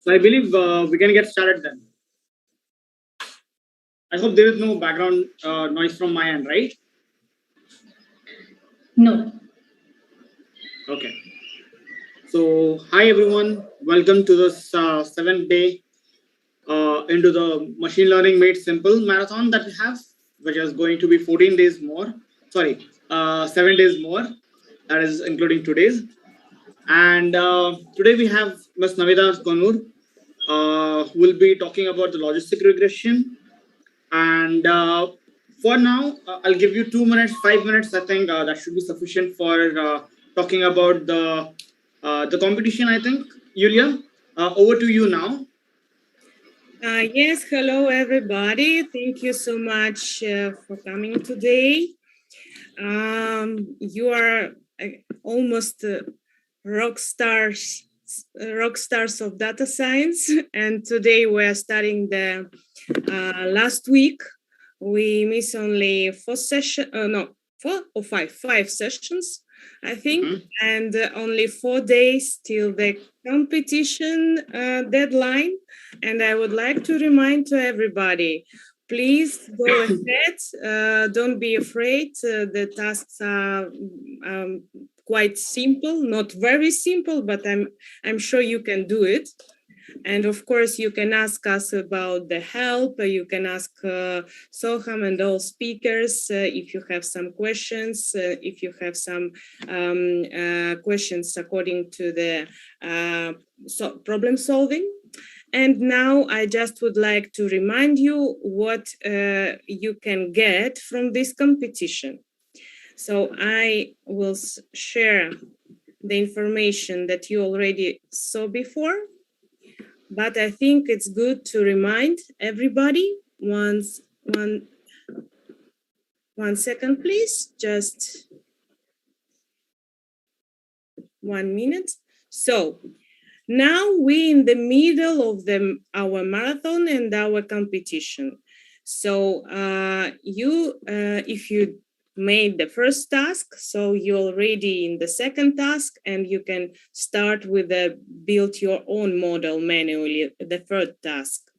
So I believe we can get started then. I hope there is no background noise from my end, right? No. Okay. So hi everyone, welcome to this 7th day into the machine learning made simple marathon that we have, which is going to be 14 days more. Sorry, 7 days more. That is including today's. And today we have Ms. Navita Konur, who will be talking about the logistic regression. And for now, I'll give you 2 minutes, 5 minutes. I think that should be sufficient for talking about the competition. I think, Yulia, over to you now. Yes, hello everybody. Thank you so much for coming today. You are almost rock stars of data science, and today we are starting the last week. We miss only 4 or 5 sessions, I think, and only 4 days till the competition deadline. And I would like to remind to everybody, please go ahead. Don't be afraid. The tasks are quite simple, not very simple, but I'm sure you can do it. And of course, you can ask us about the help. You can ask Soham and all speakers if you have some questions, if you have some questions according to the problem solving. And now I just would like to remind you what you can get from this competition. So I will share the information that you already saw before. But I think it's good to remind everybody one second, please, just 1 minute. So now we're in the middle of our marathon and our competition. So if you made the first task, so you're already in the second task, and you can start with the build your own model manually, the third task.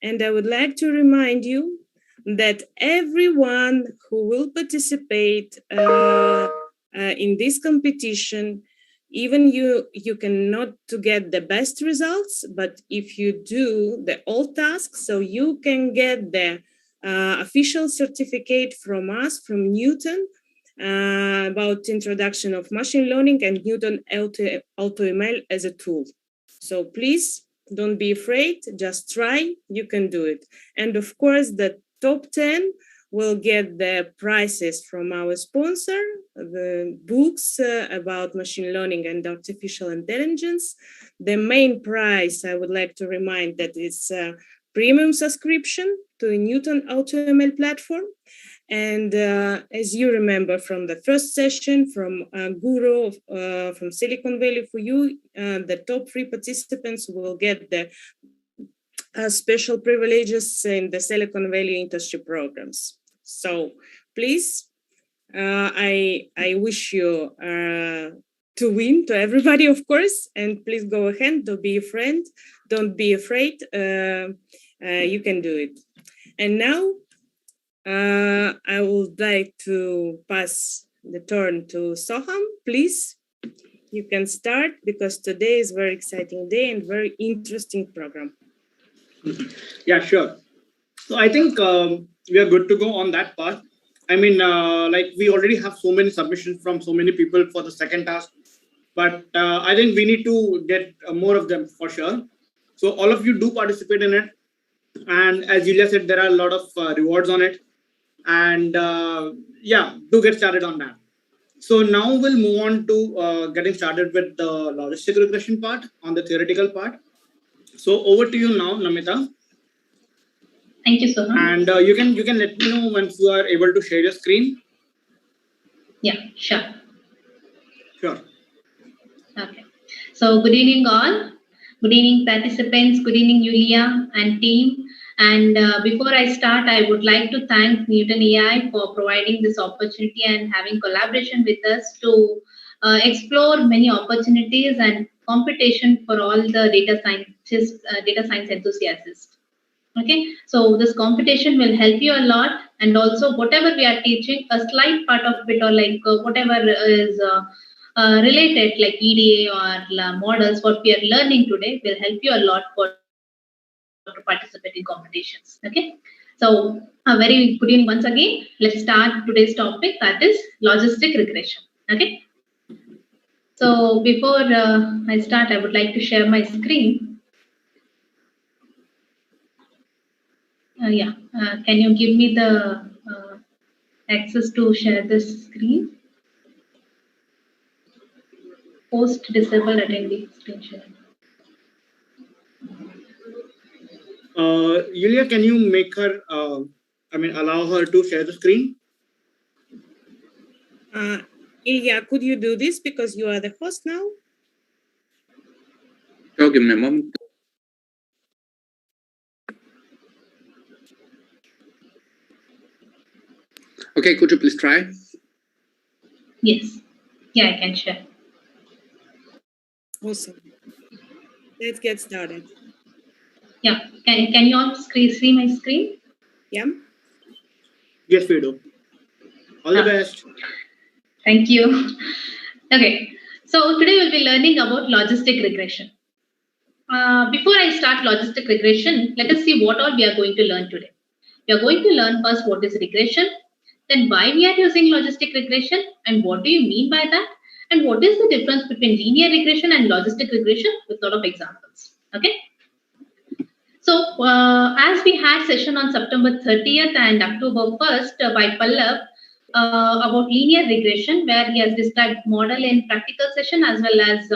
And I would like to remind you that everyone who will participate in this competition, even you cannot to get the best results, but if you do the all tasks, so you can get the official certificate from us, from Newton, about introduction of machine learning and Newton AutoML as a tool. So please don't be afraid, just try, you can do it. And of course, the top 10 will get the prizes from our sponsor, the books about machine learning and artificial intelligence. The main prize, I would like to remind that it's a premium subscription to the Newton AutoML platform. And as you remember from the first session from Guru from Silicon Valley for You, the top 3 participants will get the special privileges in the Silicon Valley industry programs. So please, I wish you to win, to everybody, of course, and please go ahead, don't be a friend, don't be afraid, you can do it. And now I would like to pass the turn to Soham, please. You can start, because today is a very exciting day and very interesting program. Yeah, sure. So I think we are good to go on that part. I mean, like we already have so many submissions from so many people for the second task, but I think we need to get more of them for sure. So all of you do participate in it. And as Julia said, there are a lot of rewards on it. And yeah, do get started on that. So now we'll move on to getting started with the logistic regression part, on the theoretical part. So over to you now, Namita. Thank you, Soham. And you can let me know once you are able to share your screen. Yeah, sure. Sure. Okay. So good evening all. Good evening participants. Good evening Yulia and team. And before I start, I would like to thank Newton AI for providing this opportunity and having collaboration with us to explore many opportunities and competition for all the data scientists, data science enthusiasts. Okay, so this competition will help you a lot, and also whatever we are teaching, a slight part of it, or like whatever is related, like EDA or models, what we are learning today will help you a lot for to participate in competitions. Okay, so a very good evening once again. Let's start today's topic, that is logistic regression. Okay, so before I start, I would like to share my screen. Can you give me the access to share this screen? Post disable attendee screen share. Yulia, can you make her, allow her to share the screen? Ilya, could you do this because you are the host now? Sure, give me a moment. Okay, could you please try? Yes. Yeah, I can share. Awesome. Let's get started. Yeah. Can you all see my screen? Yeah. Yes, we do. All the best. Thank you. Okay. So today we'll be learning about logistic regression. Before I start logistic regression, let us see what all we are going to learn today. We are going to learn first what is regression, then why we are using logistic regression, and what do you mean by that, and what is the difference between linear regression and logistic regression with a lot of examples. Okay. So as we had session on September 30th and October 1st by Pallav about linear regression, where he has described model in practical session, as well as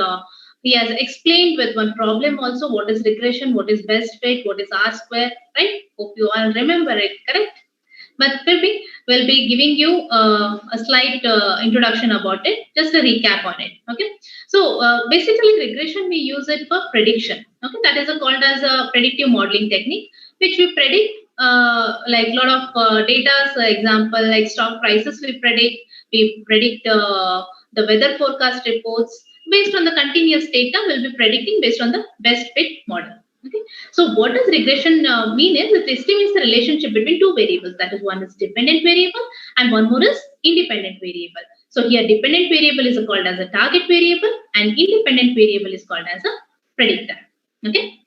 he has explained with one problem also what is regression, what is best fit, what is R square, right? Hope you all remember it, correct? But we'll be giving you a slight introduction about it, just a recap on it. Okay. So basically regression, we use it for prediction. Okay. That is called as a predictive modeling technique, which we predict like a lot of data. So example, like stock prices, we predict the weather forecast reports. Based on the continuous data, we'll be predicting based on the best fit model. Okay. So what does regression mean is it estimates the relationship between two variables. That is, one is dependent variable and one more is independent variable. So here dependent variable is called as a target variable and independent variable is called as a predictor. Okay.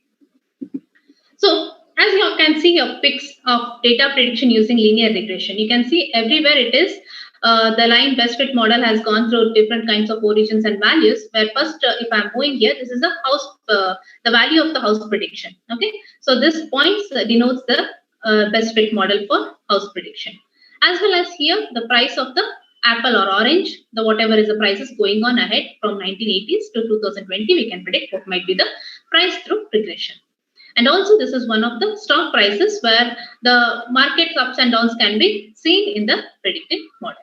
So as you can see a pics of data prediction using linear regression, you can see everywhere it is. The line best fit model has gone through different kinds of origins and values, where first, if I'm moving here, this is the house, the value of the house prediction. Okay. So this points denotes the best fit model for house prediction. As well as here, the price of the apple or orange, the whatever is the prices going on ahead from 1980s to 2020, we can predict what might be the price through regression. And also this is one of the stock prices where the market's ups and downs can be seen in the predictive model.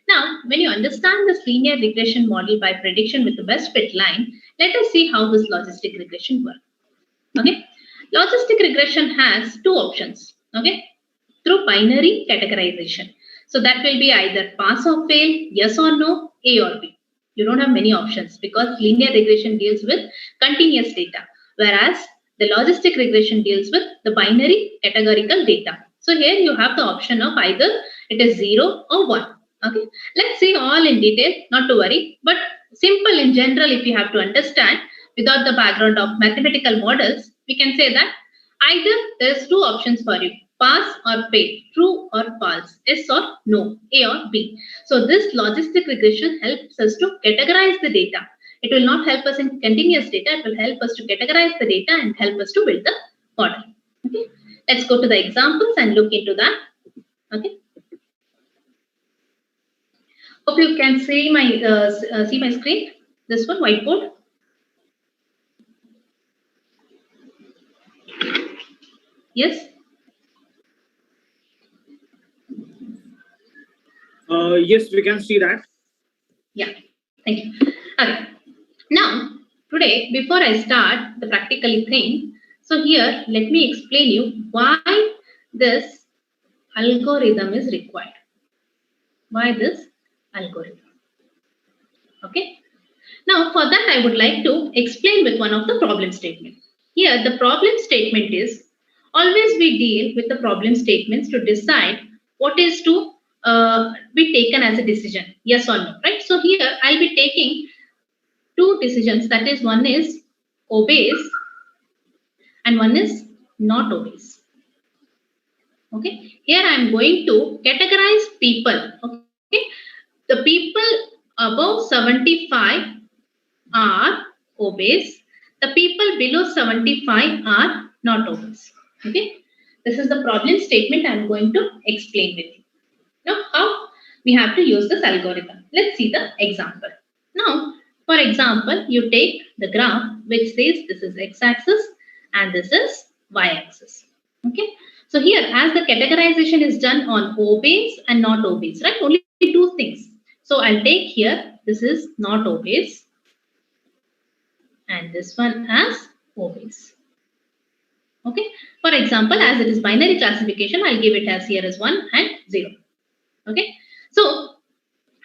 Now, when you understand this linear regression model by prediction with the best fit line, let us see how this logistic regression works. Okay, logistic regression has two options. Okay, through binary categorization. So that will be either pass or fail, yes or no, A or B. You don't have many options because linear regression deals with continuous data, whereas the logistic regression deals with the binary categorical data. So here you have the option of either it is 0 or 1. Okay, let's see all in detail, not to worry, but simple in general. If you have to understand without the background of mathematical models, we can say that either there's two options for you, pass or fail, true or false, yes or no, A or B. So this logistic regression helps us to categorize the data. It will not help us in continuous data. It will help us to categorize the data and help us to build the model. Okay, let's go to the examples and look into that. Okay. Hope you can see my screen. This one, whiteboard. Yes. Yes, we can see that. Yeah. Thank you. Okay. Now, today, before I start the practical thing, so here let me explain you why this algorithm is required. Why this algorithm? Okay. Now, for that, I would like to explain with one of the problem statement. Here, the problem statement is always we deal with the problem statements to decide what is to be taken as a decision, yes or no, right? So here, I'll be taking two decisions. That is, one is obeys and one is not obeys. Okay. Here, I'm going to categorize people. Okay. The people above 75 are obeys. The people below 75 are not obeys. Okay. This is the problem statement I'm going to explain with you. Now, how we have to use this algorithm? Let's see the example. Now, for example, you take the graph which says this is x-axis and this is y-axis. Okay. So here, as the categorization is done on obeys and not obeys, right? Only two things. So I'll take here, this is not obeys and this one as obeys. Okay. For example, as it is binary classification, I'll give it as here as 1 and 0. Okay. So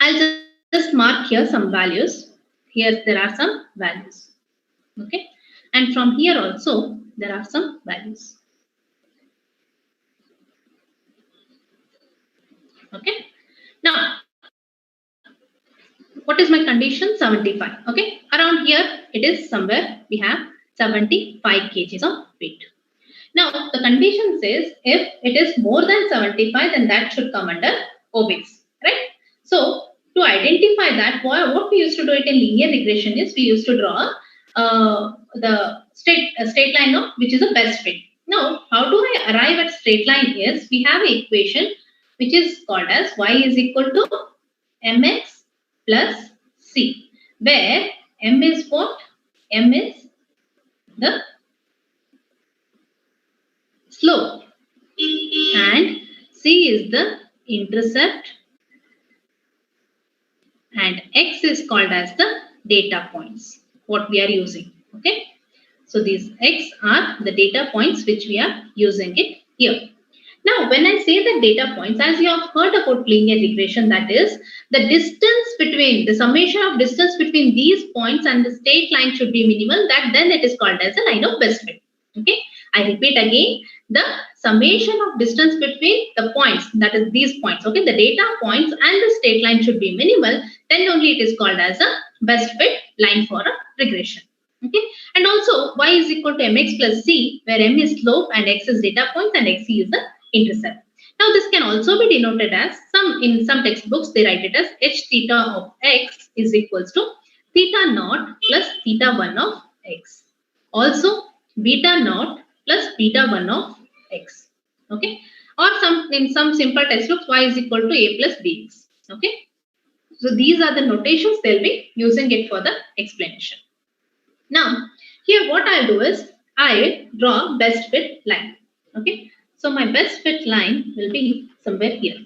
I'll just mark here some values. Here there are some values. Okay. And from here also there are some values. Okay. Now, what is my condition? 75. Okay. Around here, it is somewhere we have 75 kgs of weight. Now, the condition says if it is more than 75, then that should come under obeys, right? So, to identify that, what we used to do it in linear regression is we used to draw the straight line of which is the best fit. Now, how do I arrive at straight line is we have an equation which is called as y is equal to mx plus c, where m is what? M is the slope and c is the intercept and x is called as the data points what we are using. Okay, so these x are the data points which we are using it here. Now, when I say the data points, as you have heard about linear regression, that is the distance between the summation of distance between these points and the straight line should be minimal. That then it is called as a line of best fit. Okay, I repeat again, the summation of distance between the points, that is these points. Okay, the data points and the straight line should be minimal. Then only it is called as a best fit line for a regression. Okay, and also y is equal to mx plus c, where m is slope and x is data points and xc is the intercept. Now this can also be denoted as in some textbooks they write it as h theta of x is equals to theta naught plus theta 1 of x. Also beta naught plus beta 1 of x. Okay, or in some simple textbooks y is equal to a plus bx. Okay, so these are the notations they'll be using it for the explanation. Now here what I'll do is I draw best fit line. Okay, so my best fit line will be somewhere here.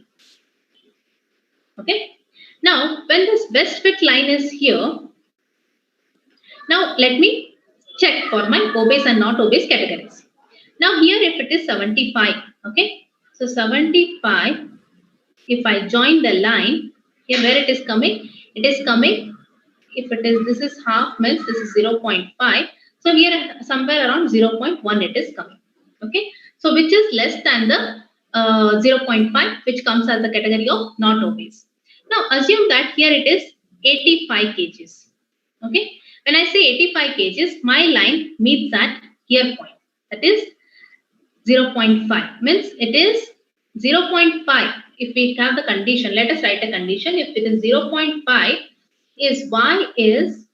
Okay, now when this best fit line is here, now let me check for my obeys and not obeys categories. Now here if it is 75, okay, so 75, if I join the line here, where it is coming, if it is, this is half means this is 0.5, so here somewhere around 0.1 it is coming. Okay, so which is less than the 0.5, which comes as the category of not obeys. Now assume that here it is 85 kgs. Okay, when I say 85 kgs, my line meets at here point, that is 0.5, means it is 0.5. If we have the condition, let us write a condition. If it is 0.5, is y is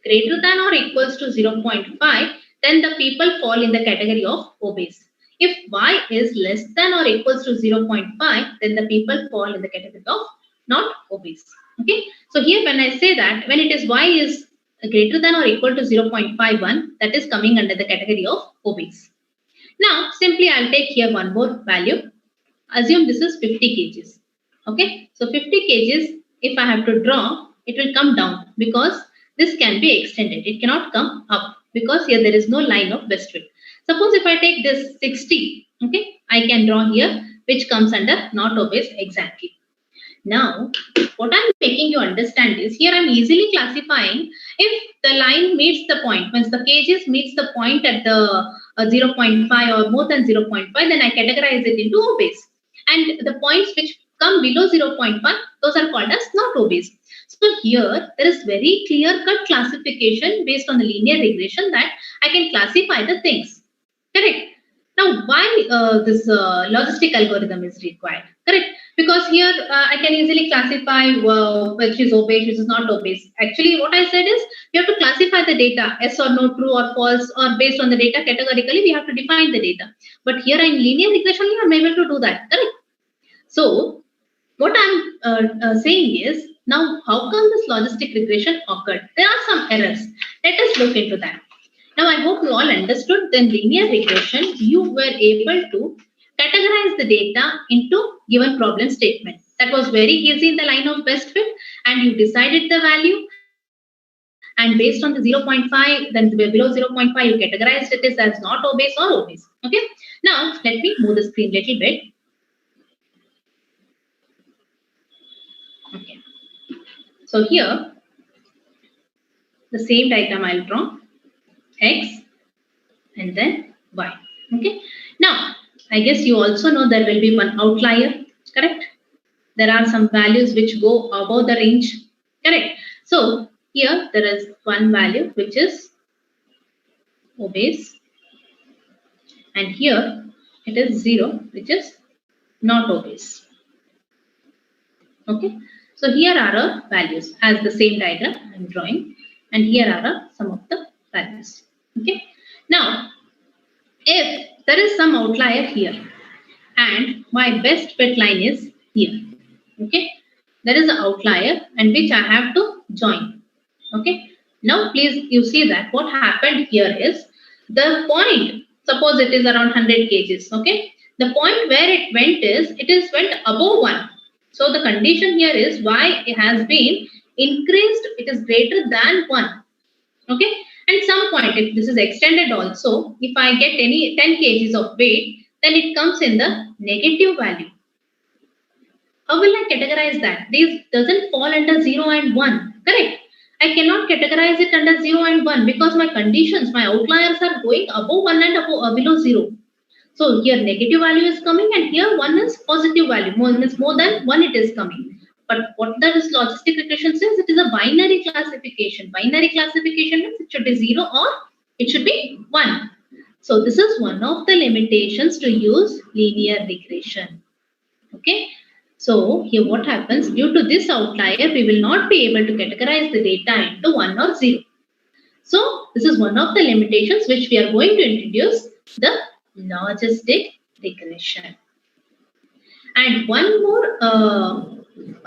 greater than or equals to 0.5, then the people fall in the category of obeys. If y is less than or equals to 0.5, then the people fall in the category of not obeys. Okay, so here when I say that when it is y is greater than or equal to 0.51, that is coming under the category of obeys. Now simply I'll take here one more value. Assume this is 50 kgs. Okay, so 50 kgs, if I have to draw, it will come down because this can be extended. It cannot come up because here there is no line of best fit. Suppose if I take this 60, okay, I can draw here which comes under not obeys exactly. Now, what I'm making you understand is here I'm easily classifying if the line meets the point, once the kgs meets the point at the 0.5 or more than 0.5, then I categorize it into obese. And the points which come below 0.1, those are called as not obese. So here there is very clear-cut classification based on the linear regression that I can classify the things. Correct. Now, why this logistic algorithm is required? Correct. Because here I can easily classify which is obese, which is not obese. Actually, what I said is we have to classify the data, yes or no, true or false, or based on the data categorically, we have to define the data. But here in linear regression, I'm able to do that. Correct. So, what I'm saying is, now how come this logistic regression occurred? There are some errors. Let us look into that. Now, I hope you all understood in linear regression, you were able to categorize the data into given problem statement. That was very easy in the line of best fit, and you decided the value. And based on the 0.5, then below 0.5, you categorized it as not obese or obese. Okay. Now, let me move the screen a little bit. Okay. So here, the same diagram I'll draw. X and then Y. Okay. Now, I guess you also know there will be one outlier, correct? There are some values which go above the range, correct? So, here there is one value which is obese, and here it is 0, which is not obese. Okay. So, here are our values as the same diagram I am drawing, and here are some of the values. Okay. Now, if there is some outlier here and my best fit line is here, okay, there is an outlier and which I have to join. Okay. Now, please, you see that what happened here is the point, suppose it is around 100 kgs. Okay. The point where it went above 1. So, the condition here is Y has been increased, it is greater than 1. Okay. And some point, if this is extended also, if I get any 10 kgs of weight, then it comes in the negative value. How will I categorize that? This doesn't fall under 0 and 1. Correct. I cannot categorize it under 0 and 1 because my conditions, my outliers are going above 1 and below 0. So here negative value is coming and here 1 is positive value. More than 1 it is coming. But what this logistic regression says, it is a binary classification. Binary classification means it should be 0 or it should be 1. So this is one of the limitations to use linear regression. Okay. So here what happens, due to this outlier, we will not be able to categorize the data into 1 or 0. So this is one of the limitations which we are going to introduce, the logistic regression. And one more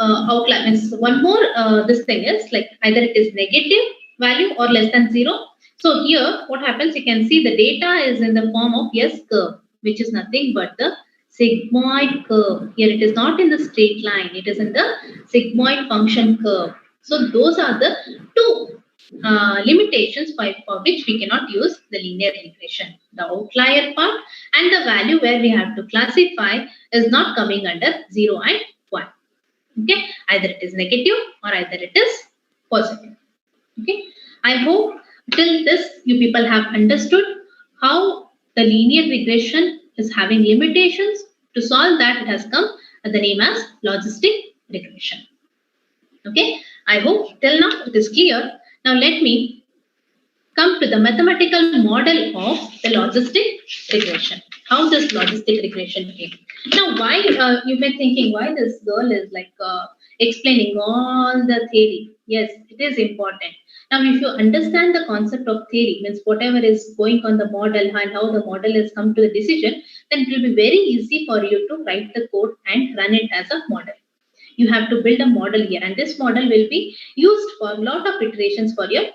outlier means one more this thing is like either it is negative value or less than 0. So here what happens, you can see the data is in the form of S curve, which is nothing but the sigmoid curve. Here it is not in the straight line, it is in the sigmoid function curve. So those are the two limitations for which we cannot use the linear regression. The outlier part and the value where we have to classify is not coming under 0 and 1. Okay, either it is negative or either it is positive. Okay, I hope till this you people have understood how the linear regression is having limitations. To solve that, it has come at the name as logistic regression. Okay, I hope till now it is clear. Now let me come to the mathematical model of the logistic regression. How this logistic regression came. Now, why you may be thinking why this girl is like explaining all the theory? Yes, it is important. Now, if you understand the concept of theory, means whatever is going on the model and how the model has come to the decision, then it will be very easy for you to write the code and run it as a model. You have to build a model here, and this model will be used for a lot of iterations for your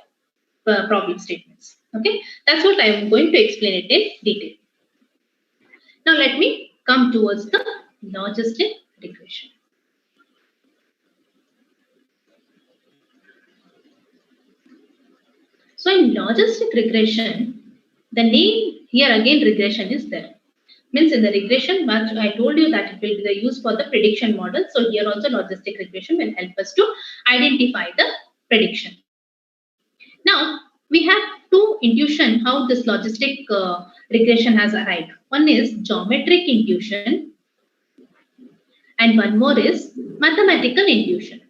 problem statements. Okay, that's what I am going to explain it in detail. Now, let me come towards the logistic regression. So, in logistic regression, the name here again regression is there. Means in the regression, but I told you that it will be the use for the prediction model. So here also logistic regression will help us to identify the prediction. Now we have two intuition how this logistic regression has arrived. One is geometric intuition and one more is mathematical intuition.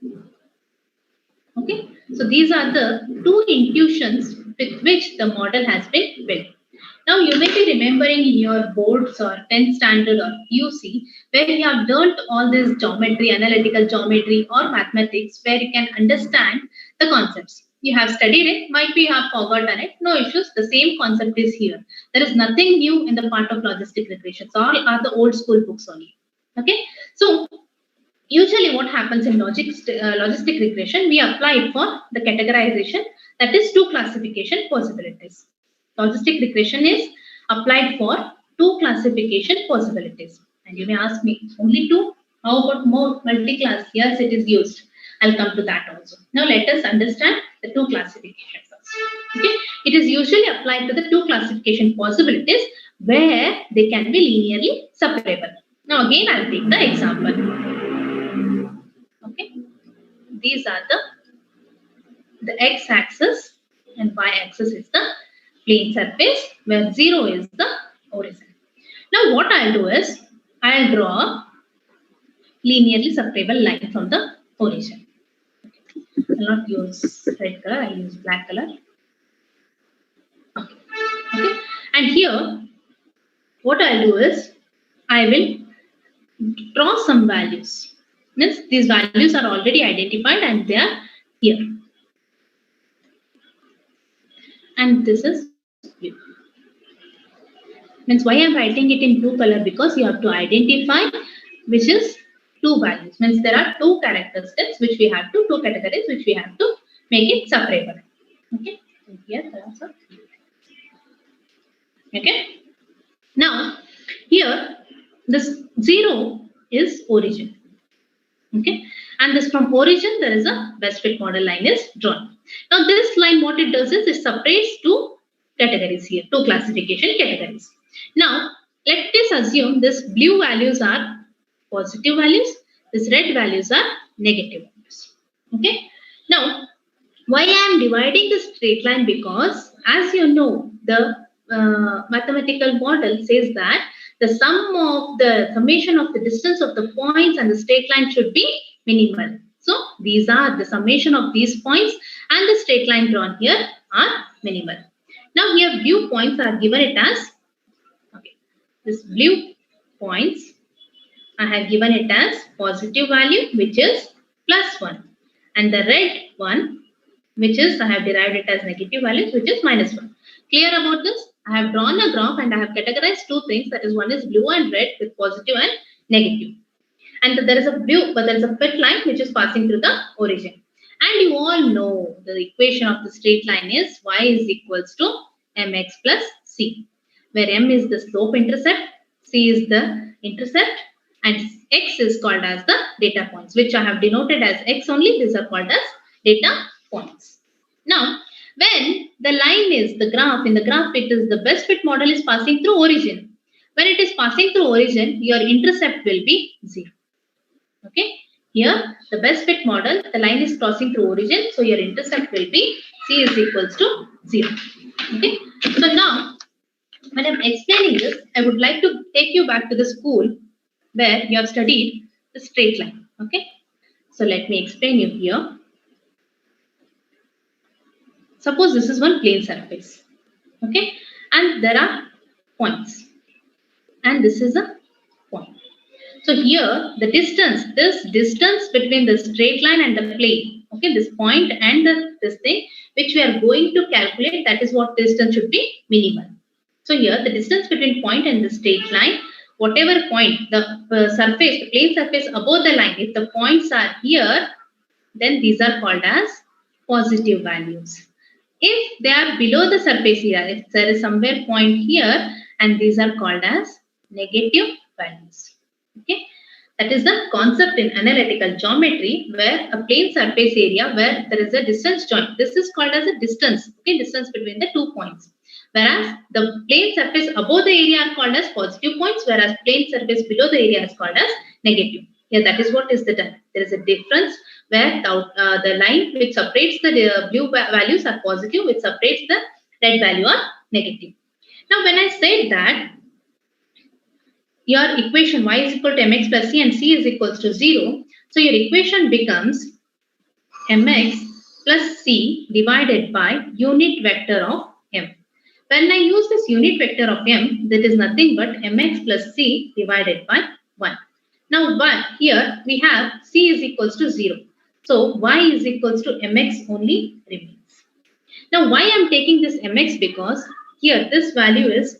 Okay, so these are the two intuitions with which the model has been built. Now you may be remembering in your boards or 10th standard or UC where you have learnt all this geometry, analytical geometry or mathematics where you can understand the concepts. You have studied it, might be you have forgotten it, no issues, the same concept is here. There is nothing new in the part of logistic regressions, all are the old school books only. Okay, so usually what happens in logistic regression, we apply it for the categorization, that is two classification possibilities. Logistic regression is applied for two classification possibilities. And you may ask me, only two? How about more multi-class? Yes, it is used. I'll come to that also. Now let us understand the two classifications first. Okay? It is usually applied to the two classification possibilities where they can be linearly separable. Now again, I'll take the example. Okay, these are the x-axis and y-axis is the plane surface where 0 is the origin. Now what I'll do is I'll draw a linearly separable line from the origin. I'll not use red color, I'll use black color. Okay. Okay. And here what I'll do is I will draw some values. Means these values are already identified and they are here. And this is blue. Means why I am writing it in blue color, because you have to identify which is two values. Means there are two characteristics which we have to, two categories which we have to make it separable. Okay. And here there are some. Okay. Now here this 0 is origin. Okay, and this from origin there is a best fit model line is drawn. Now this line what it does is it separates two categories here, two classification categories. Now let us assume this blue values are positive values, this red values are negative values. Okay, now why I am dividing the straight line, because as you know the mathematical model says that the summation of the distance of the points and the straight line should be minimal. So these are the summation of these points and the straight line drawn here are minimal. Now here blue points are given it as, okay, this blue points I have given it as positive value which is +1, and the red one which is I have derived it as negative values which is -1. Clear about this? I have drawn a graph and I have categorized two things, that is one is blue and red with positive and negative. And there is a blue, but there is a fit line which is passing through the origin. And you all know the equation of the straight line is y is equals to mx plus c, where m is the slope intercept, c is the intercept, and x is called as the data points, which I have denoted as x only. These are called as data points. Now, when the line is the graph, in the graph it is the best fit model is passing through origin. When it is passing through origin, your intercept will be 0. Okay, here the best fit model, the line is crossing through origin, so your intercept will be c is equals to 0. Okay, so now when I am explaining this, I would like to take you back to the school where you have studied the straight line. Okay, so let me explain you here. Suppose this is one plane surface, okay, and there are points, and this is a point. So here the distance, this distance between the straight line and the plane, okay, this point and this thing which we are going to calculate, that is what distance should be minimal. So here the distance between point and the straight line, whatever point, the surface, the plane surface above the line, if the points are here, then these are called as positive values. If they are below the surface here, if there is somewhere point here, and these are called as negative values. Okay. That is the concept in analytical geometry where a plane surface area where there is a distance joint. This is called as a distance, okay, distance between the 2 points. Whereas the plane surface above the area are called as positive points, whereas plane surface below the area is called as negative. Here, that is what is the done. There is a difference where the line which separates the blue values are positive, which separates the red value are negative. Now, when I said that your equation y is equal to mx plus c and c is equals to 0, so your equation becomes mx plus c divided by unit vector of m. When I use this unit vector of m, that is nothing but mx plus c divided by 1. Now, but here we have c is equals to 0. So, y is equals to mx only remains. Now, why I am taking this mx? Because here this value is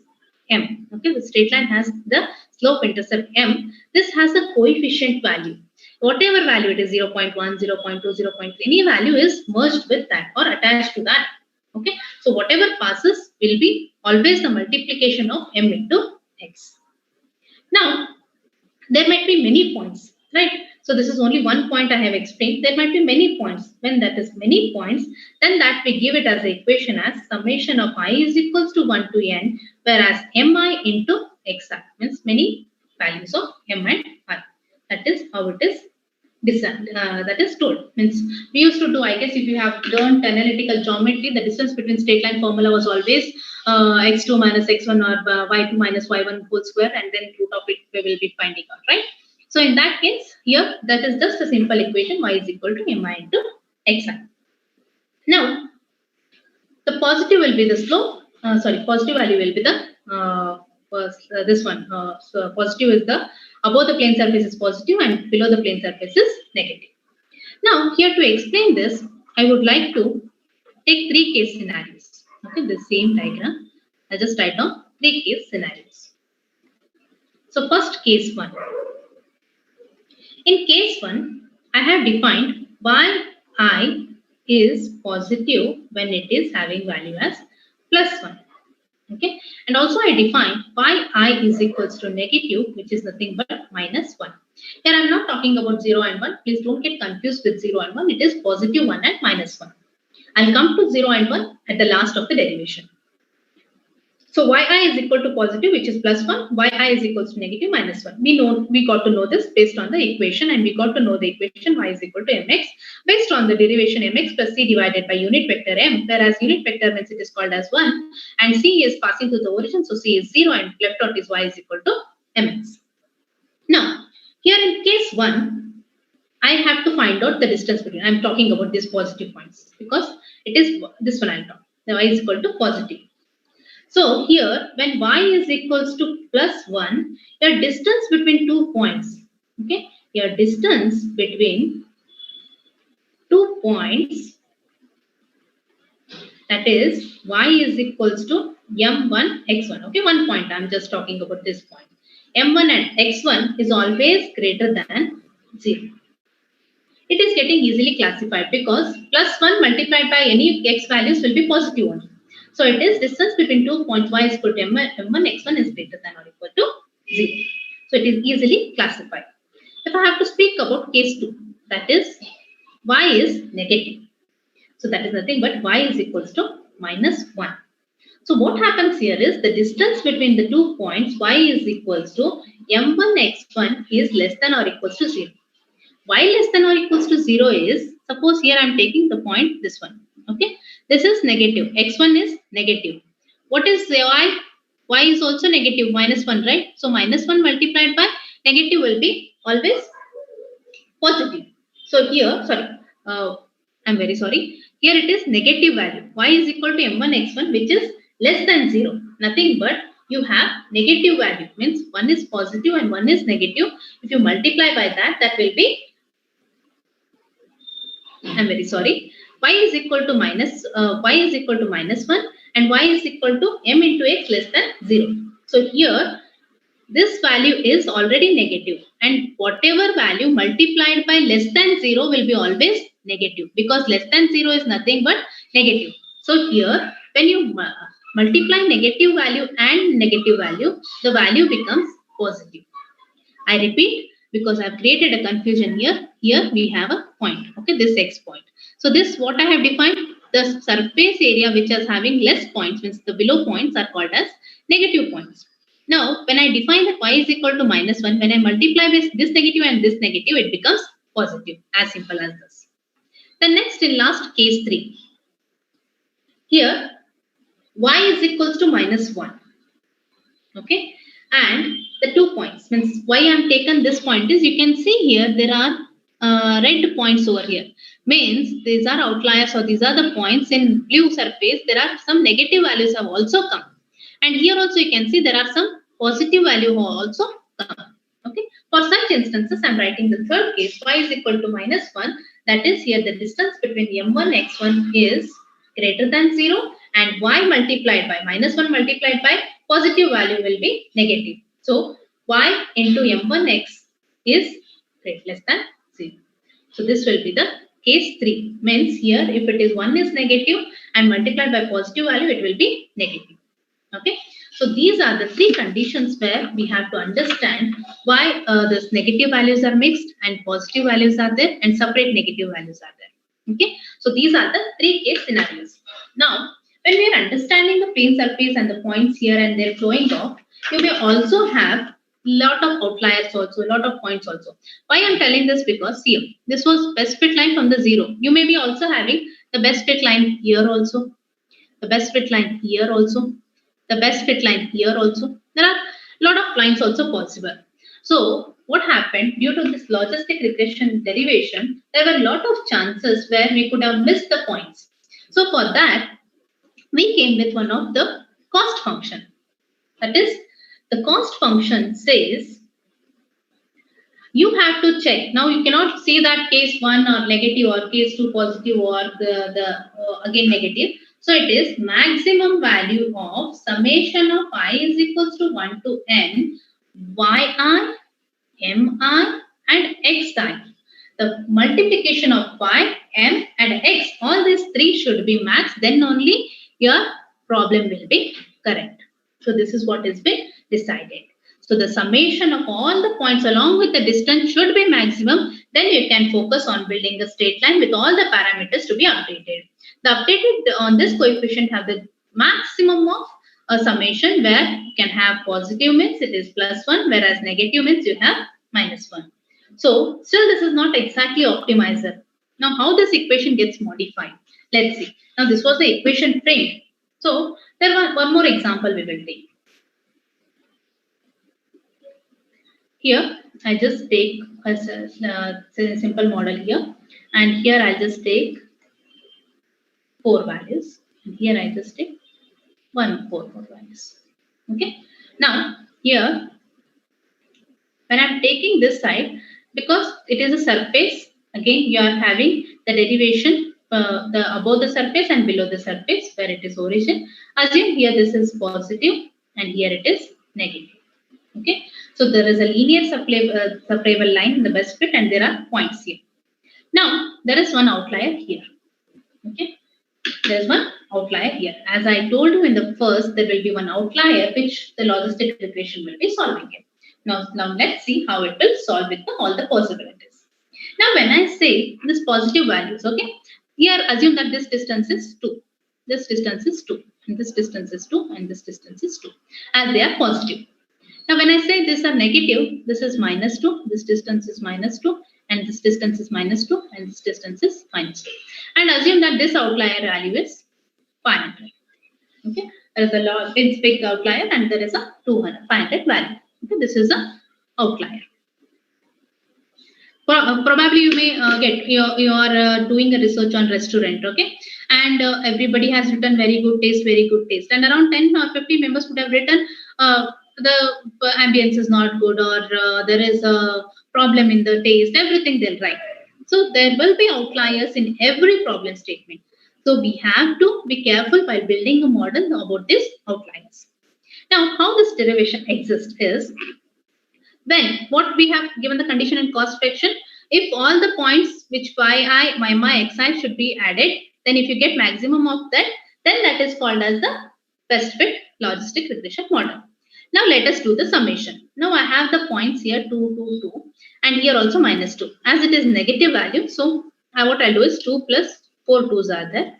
m. Okay, the straight line has the slope intercept m. This has a coefficient value. Whatever value it is 0.1, 0.2, 0.3, any value is merged with that or attached to that. Okay, so whatever passes will be always the multiplication of m into x. Now, there might be many points, right? So this is only one point I have explained. There might be many points. When that is many points, then that we give it as an equation as summation of I is equals to 1 to n, whereas mi into xi means many values of m and I. That is how it is designed. That is told. Means we used to do, I guess, if you have learned analytical geometry, the distance between straight line formula was always x2 minus x1 or y2 minus y1 whole square, and then root of it we will be finding out, right? So in that case, here that is just a simple equation y is equal to mi into xi. Now, the positive will be the slope. Positive value will be the this one. So positive is the above the plane surface is positive and below the plane surface is negative. Now, here to explain this, I would like to take 3 case scenarios. Okay, the same diagram. I just write down 3 case scenarios. So first, case 1. In case 1, I have defined yi is positive when it is having value as plus 1. Okay, and also I define yi is equals to negative, which is nothing but minus 1. Here I am not talking about 0 and 1. Please don't get confused with 0 and 1. It is positive 1 and minus 1. I'll come to 0 and 1 at the last of the derivation. So yi is equal to positive, which is plus 1. Yi is equals to negative minus 1. We got to know this based on the equation, and we got to know the equation y is equal to mx based on the derivation mx plus c divided by unit vector m, whereas unit vector means it is called as 1 and c is passing through the origin, so c is 0 and left out is y is equal to mx. Now, here in case 1, I have to find out the distance between. I am talking about these positive points because it is this one I am talking. The y is equal to positive. So here, when y is equals to plus 1, your distance between 2 points, okay, your distance between 2 points, that is y is equals to m1 x1. Okay, 1 point. I am just talking about this point. m1 and x1 is always greater than 0. It is getting easily classified because plus 1 multiplied by any x values will be positive 1. So it is distance between 2 points y is equal to m1, x1 is greater than or equal to 0. So it is easily classified. If I have to speak about case 2, that is y is negative. So that is nothing but y is equals to minus 1. So what happens here is the distance between the 2 points y is equals to m1 x1 is less than or equals to 0. Y less than or equals to 0 is, suppose here I am taking the point, this one. Okay, this is negative, x1 is negative. What is y? Y is also negative, minus 1, right? So minus 1 multiplied by negative will be always positive. So here, I'm very sorry. Here it is negative value. Y is equal to m1 x1, which is less than 0. Nothing but you have negative value, means one is positive and one is negative. If you multiply by that, that will be, I'm very sorry, y is equal to minus 1 and y is equal to m into x less than 0. So here this value is already negative, and whatever value multiplied by less than 0 will be always negative because less than 0 is nothing but negative. So here when you multiply negative value and negative value, the value becomes positive. I repeat, because I've created a confusion here. Here we have a point, okay, this X point. So this, what I have defined, the surface area which is having less points, means the below points, are called as negative points. Now, when I define that y is equal to -1, when I multiply with this negative and this negative, it becomes positive, as simple as this. Then next, in last case 3, here y is equals to -1, okay, and the 2 points, means why I am taken this point is, you can see here there are red points over here, means these are outliers, or these are the points in blue surface. There are some negative values have also come, and here also you can see there are some positive value have also come. Okay, for such instances I am writing the third case, y is equal to -1, that is, here the distance between m1 x1 is greater than 0, and y multiplied by -1 multiplied by positive value will be negative. So y into m1x is less than 0. So this will be the case 3, means here if it is 1 is negative and multiplied by positive value, it will be negative. Okay, so these are the 3 conditions where we have to understand why this negative values are mixed and positive values are there and separate negative values are there. Okay, so these are the 3 case scenarios. Now, when we are understanding the plane surface and the points here and their flowing off, you may also have lot of outliers also, a lot of points also. Why I am telling this? Because see, this was best fit line from the 0. You may be also having the best fit line here also, the best fit line here also, the best fit line here also. There are a lot of lines also possible. So what happened, due to this logistic regression derivation, there were a lot of chances where we could have missed the points. So for that, we came with one of the cost function. That is, the cost function says you have to check. Now you cannot say that case 1 or negative or case 2 positive or again negative. So it is maximum value of summation of I is equals to 1 to n yi, mi and xi. The multiplication of y, m and x, all these 3 should be max, then only your problem will be correct. So this is what has been decided. So the summation of all the points along with the distance should be maximum. Then you can focus on building a straight line with all the parameters to be updated. The updated on this coefficient have the maximum of a summation, where you can have positive means it is +1, whereas negative means you have -1. So still this is not exactly optimizer. Now how this equation gets modified? Let's see. Now this was the equation framed. So there was one more example we will take. Here I just take a simple model here, and here I just take 4 values, and here I just take 4 values. Okay. Now here, when I'm taking this side, because it is a surface, again you are having the derivation the above the surface and below the surface where it is origin. Assume here this is positive and here it is negative. Okay, so there is a linear separable line in the best fit and there are points here. Now there is one outlier here. Okay, there is one outlier here. As I told you in the first, there will be one outlier which the logistic regression will be solving it. Now let's see how it will solve with all the possibilities. Now when I say this positive values, okay, here assume that this distance is 2, this distance is 2, and this distance is 2, and this distance is 2, as they are positive. Now when I say these are negative, this is -2, this distance is -2, and this distance is -2, and this distance is -2. And assume that this outlier value is 500. Okay, there is a big outlier and there is a 500 value. Okay, this is a outlier. Probably you may get you are doing a research on restaurant, okay, and everybody has written very good taste, and around 10 or 50 members would have written the ambience is not good, or there is a problem in the taste. Everything they'll write. So there will be outliers in every problem statement. So we have to be careful while building a model about these outliers. Now, how this derivation exists is, when what we have given the condition in cost fraction, if all the points which yi, mi, xi should be added, then if you get maximum of that, then that is called as the best fit logistic regression model. Now let us do the summation. Now I have the points here 2, 2, 2 and here also minus 2. As it is negative value, so what I'll do is 2 plus 4 2s are there.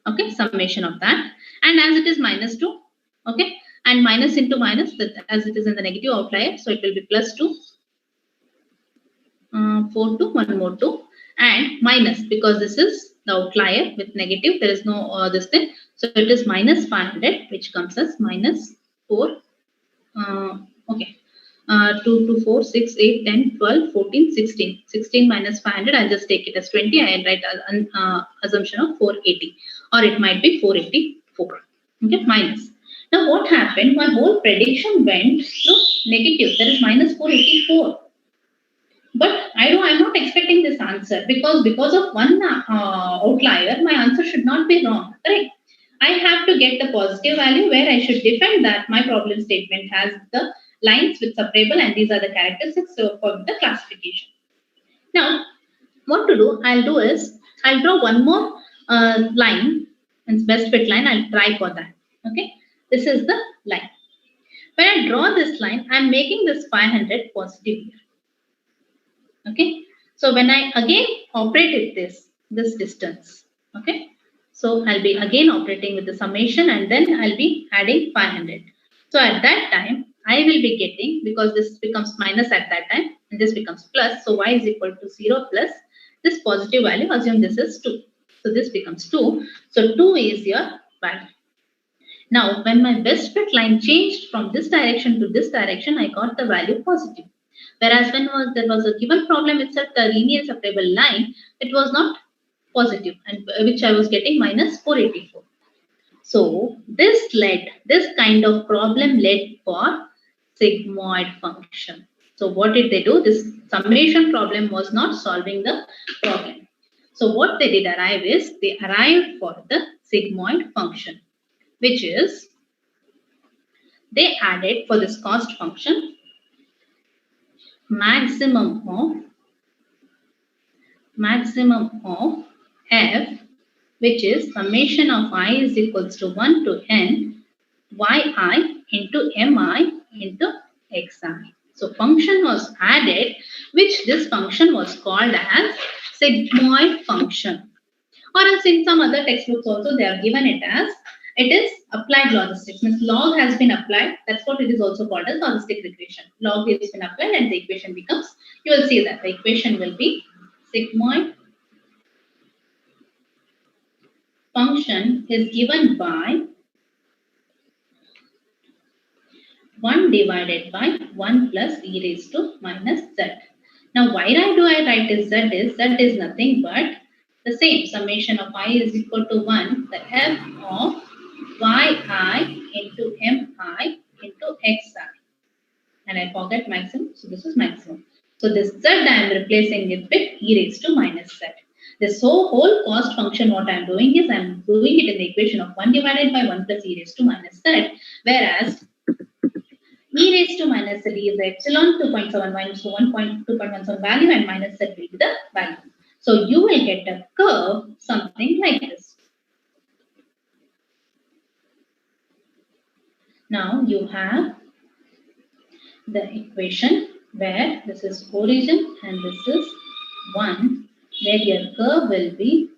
Okay, summation of that. And as it is minus 2, okay, and minus into minus, as it is in the negative outlier, so it will be plus 2, 4 2, 1 more 2, and minus, because this is the outlier with negative, there is no this thing, so it is minus 500, which comes as minus 4, okay, 2 2 4 6 8 10 12 14 16, 16 minus 500, I'll just take it as 20, I write assumption of 480, or it might be 484, okay, minus. Now what happened, my whole prediction went to negative, that is minus 484. But I'm not expecting this answer, because of one outlier, my answer should not be wrong, correct? I have to get the positive value where I should define that my problem statement has the lines with separable, and these are the characteristics for the classification. Now, what to do? I'll do is, I'll draw one more line, and best fit line, I'll try for that. Okay, this is the line. When I draw this line, I'm making this 500 positive here. Okay, so when I again operate with this distance, okay, so I'll be again operating with the summation, and then I'll be adding 500. So at that time, I will be getting, because this becomes minus at that time, and this becomes plus, so y is equal to 0 plus this positive value, assume this is 2. So this becomes 2. So 2 is your value. Now, when my best fit line changed from this direction to this direction, I got the value positive. Whereas when there was a given problem itself, the linear separable line, it was not positive, and which I was getting minus 484. So this kind of problem led for sigmoid function. So what did they do? This summation problem was not solving the problem. So what they did arrive is, they arrived for the sigmoid function, which is, they added for this cost function maximum of f, which is summation of I is equals to 1 to n yi into mi into xi. So function was added, which this function was called as sigmoid function, or else in some other textbooks also they have given it as, it is applied logistics, means log has been applied. That's what it is also called as logistic regression. Log has been applied and the equation becomes, you will see that the equation will be sigmoid function is given by 1 divided by 1 plus e raised to minus z. Now why do I write as z is nothing but the same summation of I is equal to 1, the f of yi into mi into xi. And I forget maximum, so this is maximum. So this z I am replacing it with e raised to minus z. This whole cost function, what I am doing is, I am doing it in the equation of 1 divided by 1 plus e raised to minus z, whereas e raised to minus z is the epsilon 2.7 minus 2.17 value, and minus z will be the value. So you will get a curve something like this. Now you have the equation where this is origin and this is 1, where your curve will be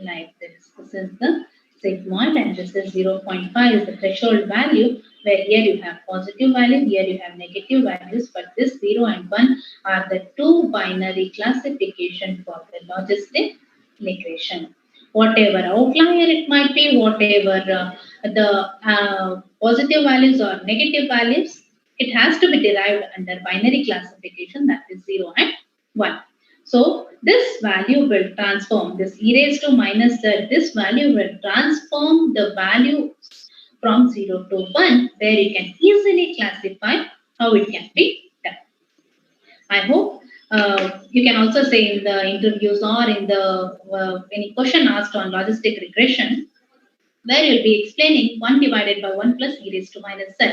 like this. This is the sigmoid and this is 0.5 is the threshold value, where here you have positive value, here you have negative values, but this 0 and 1 are the two binary classification for the logistic regression. Whatever outlier it might be, whatever the positive values or negative values, it has to be derived under binary classification, that is 0 and 1. So this value will transform, this e raised to minus z, this value will transform the value from 0 to 1, where you can easily classify how it can be done. I hope you can also say in the interviews or in the any question asked on logistic regression, where you'll be explaining 1 divided by 1 plus e raised to minus z.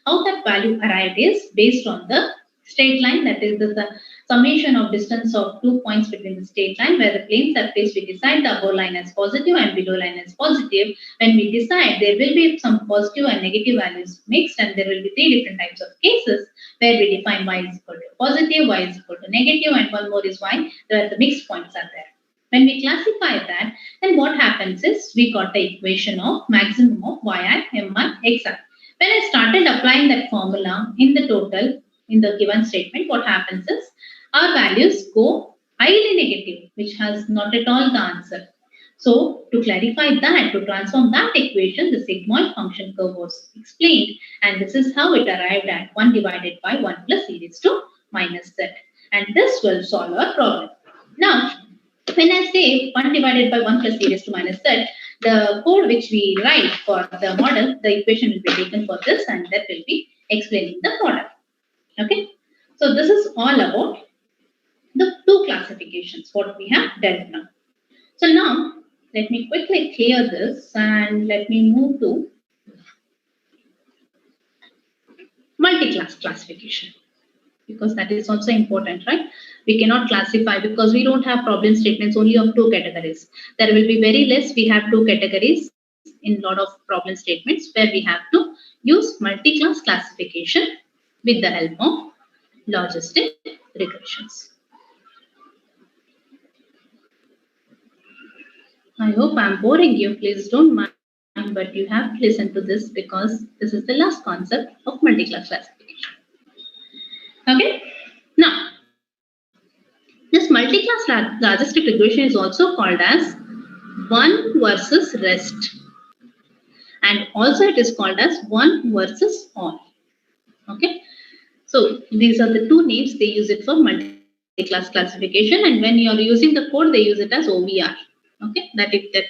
How that value arrived is based on the straight line, that is the summation of distance of 2 points between the straight line, where the plane surface we decide the above line as positive and below line as positive. When we decide, there will be some positive and negative values mixed, and there will be 3 different types of cases where we define y is equal to positive, y is equal to negative, and one more is y, where the mixed points are there. When we classify that, then what happens is we got the equation of maximum of yi, mi, xi. When I started applying that formula in the total, in the given statement, what happens is our values go highly negative, which has not at all the answer. So to clarify that, to transform that equation, the sigmoid function curve was explained, and this is how it arrived at 1 divided by 1 plus e raised to minus z. And this will solve our problem. Now, when I say 1 divided by 1 plus e raised to minus z, the code which we write for the model, the equation will be taken for this, and that will be explaining the product. Okay, so this is all about the 2 classifications, what we have dealt now. So now, let me quickly clear this and let me move to multi-class classification, because that is also important, right? We cannot classify because we don't have problem statements only of 2 categories. There will be very less, we have 2 categories in a lot of problem statements where we have to use multi-class classification with the help of logistic regressions. I hope I'm boring you, please don't mind, but you have to listen to this because this is the last concept of multi-class classification. Okay, now this multi-class logistic regression is also called as one versus rest, and also it is called as one versus all. Okay, so these are the 2 names they use it for multi-class classification, and when you are using the code, they use it as OVR. Okay, that if that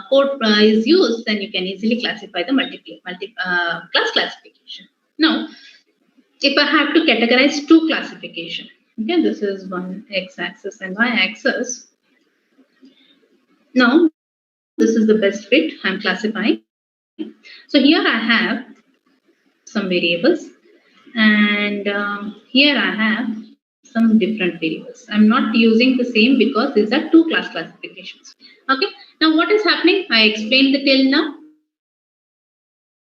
code is used, then you can easily classify the multi-class classification. Now, if I have to categorize 2 classification, okay, this is one x-axis and y-axis. Now, this is the best fit I'm classifying. So here I have some variables, and here I have some different variables. I'm not using the same because these are 2 class classifications. Okay, now what is happening? I explained the till now.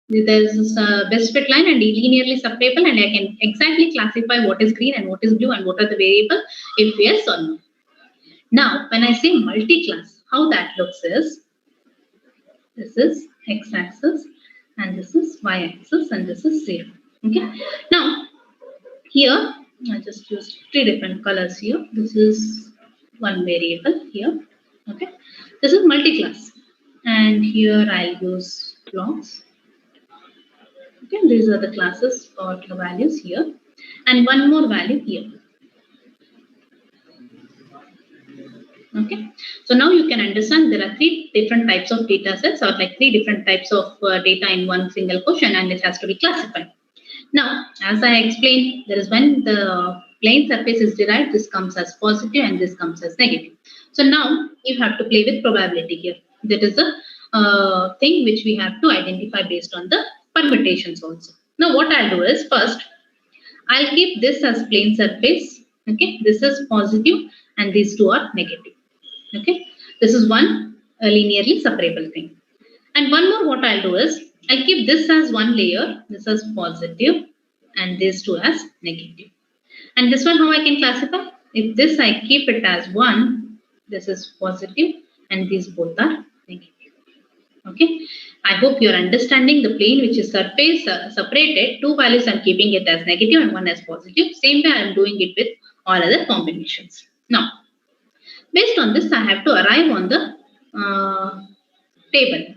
There's a best fit line and linearly separable, and I can exactly classify what is green and what is blue and what are the variables if yes or no. Now, when I say multi-class, how that looks is, this is x-axis and this is y-axis and this is 0. Okay, now here I just used 3 different colors here. This is one variable here. Okay, this is multi-class, and here I'll use blocks. Okay, these are the classes or the values here, and one more value here. Okay, so now you can understand there are 3 different types of data sets, or like 3 different types of data in one single question, and it has to be classified. Now, as I explained, there is when the plane surface is derived, this comes as positive and this comes as negative. So now you have to play with probability here. That is a thing which we have to identify based on the permutations also. Now what I'll do is, first I'll keep this as plane surface. Okay, this is positive and these 2 are negative. Okay, this is one linearly separable thing. And one more, what I'll do is, I'll keep this as one layer, this as positive, and these 2 as negative. And this one, how I can classify? If this I keep it as 1, this is positive, and these both are negative. Okay, I hope you're understanding the plane which is surface separated. 2 values I'm keeping it as negative and 1 as positive. Same way I'm doing it with all other combinations. Now, based on this, I have to arrive on the table.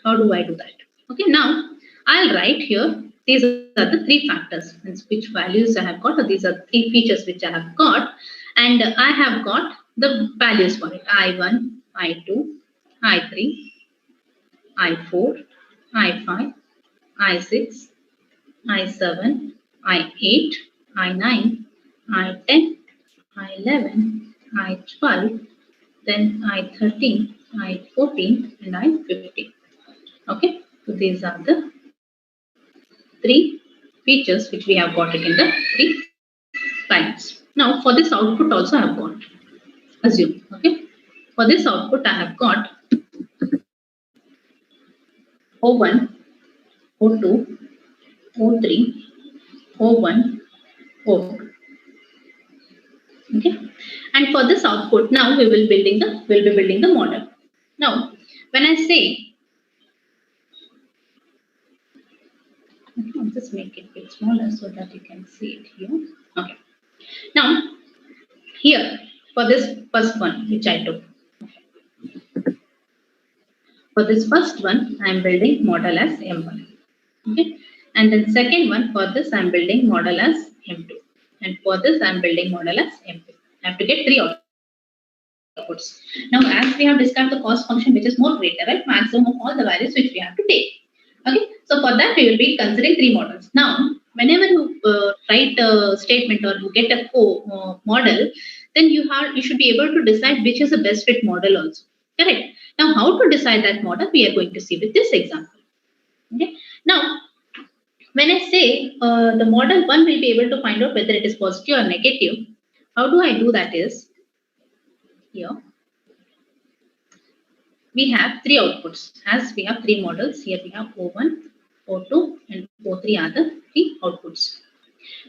How do I do that? Okay, now I'll write here, these are the 3 factors, which values I have got, or these are 3 features which I have got, and I have got the values for it: I1, I2, I3, I4, I5, I6, I7, I8, I9, I10, I11, I12, then I13, I14, and I15. Okay, so these are the 3 features which we have got it in the 3 clients. Now for this output also I have got, assume, okay. For this output I have got O1, O2, O3, O1, O2. Okay. And for this output, now we'll be building the model. Now, when I say, I'll just make it a bit smaller so that you can see it here. Okay. Now, here for this first one, which I took. For this first one, I am building model as M1. Okay. And then second one, for this I am building model as M2. And for this I am building model as M2. I have to get 3 outputs. Now, as we have discussed the cost function, which is more greater, right? Maximum of all the values which we have to take. Okay. So for that, we will be considering 3 models. Now, whenever you write a statement or you get a model, then you should be able to decide which is the best fit model also. Correct. Now, how to decide that model, we are going to see with this example. Okay. Now, when I say the model 1 will be able to find out whether it is positive or negative, how do I do that is, here, we have 3 outputs. As we have 3 models, here we have O1, O2 and O3 are the 3 outputs.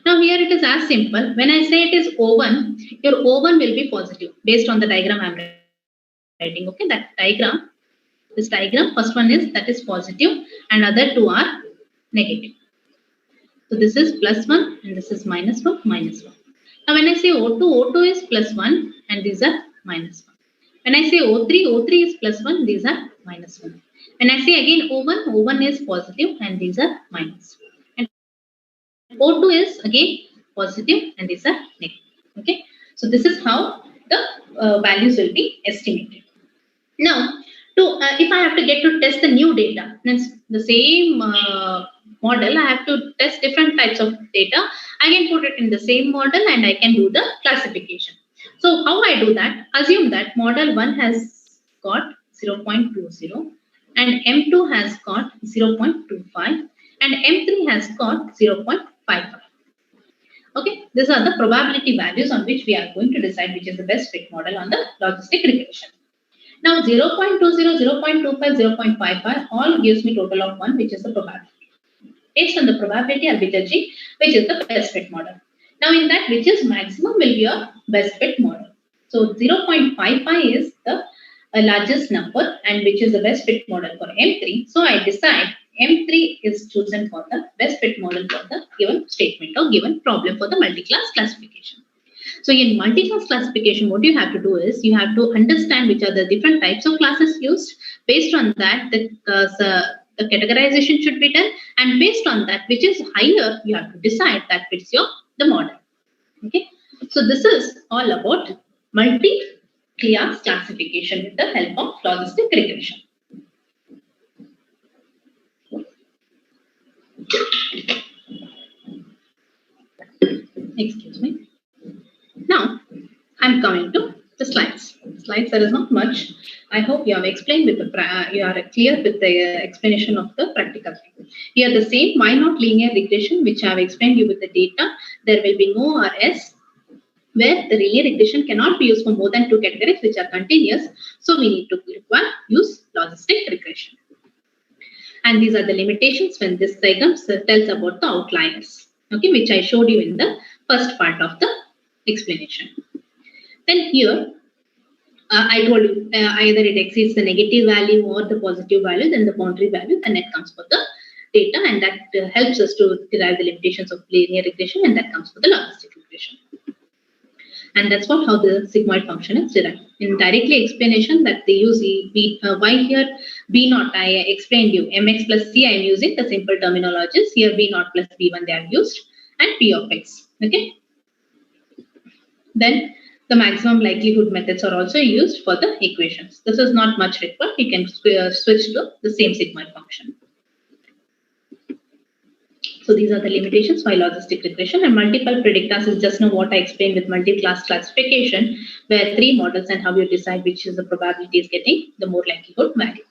Now here it is as simple. When I say it is O1, your O1 will be positive based on the diagram I am writing. Okay, that diagram, this diagram, first one is that is positive and other 2 are negative. So this is +1 and this is -1, -1. Now when I say O2, O2 is +1 and these are -1. When I say O3, O3 is +1, these are -1. When I say again O1, O1 is positive and these are -1. And O2 is again positive and these are negative. Okay, so this is how the values will be estimated. Now, if I have to get to test the new data, that's the same model, I have to test different types of data. I can put it in the same model and I can do the classification. So how I do that? Assume that model 1 has got 0.20 and M2 has got 0.25 and M3 has got 0.55. Okay, these are the probability values on which we are going to decide which is the best fit model on the logistic regression. Now 0.20, 0.25, 0.55 all gives me total of 1, which is the probability. Based on the probability, I'll be judging which is the best fit model. Now in that, which is maximum will be your best fit model. So 0.55 is the largest number and which is the best fit model for M3. So I decide M3 is chosen for the best fit model for the given statement or given problem for the multi-class classification. So in multi-class classification, what you have to do is you have to understand which are the different types of classes used. Based on that, the categorization should be done, and based on that, which is higher, you have to decide that fits the model. Okay, so this is all about multi-class classification with the help of logistic regression. Excuse me. Now, I'm coming to the slides. Slides, there is not much. I hope you have explained with you are clear with the explanation of the practical thing. Here the same why not linear regression, which I have explained you with the data. There will be no RS, where the linear regression cannot be used for more than 2 categories which are continuous. So we need to use logistic regression. And these are the limitations when this diagram tells about the outliers, okay, which I showed you in the first part of the explanation. Then here, I told you either it exceeds the negative value or the positive value, then the boundary value, and that comes for the data, and that helps us to derive the limitations of linear regression, and that comes for the logistic regression. And that's how the sigmoid function is derived. In directly explanation that they use y here b0, I explained you mx plus c I am using the simple terminologies. Here b0 plus b1 they are used, and p of x. Okay. Then the maximum likelihood methods are also used for the equations. This is not much required. You can switch to the same sigmoid function. So these are the limitations by logistic regression, and multiple predictors is just now what I explained with multi-class classification, where 3 models and how you decide which is the probability is getting the more likelihood value.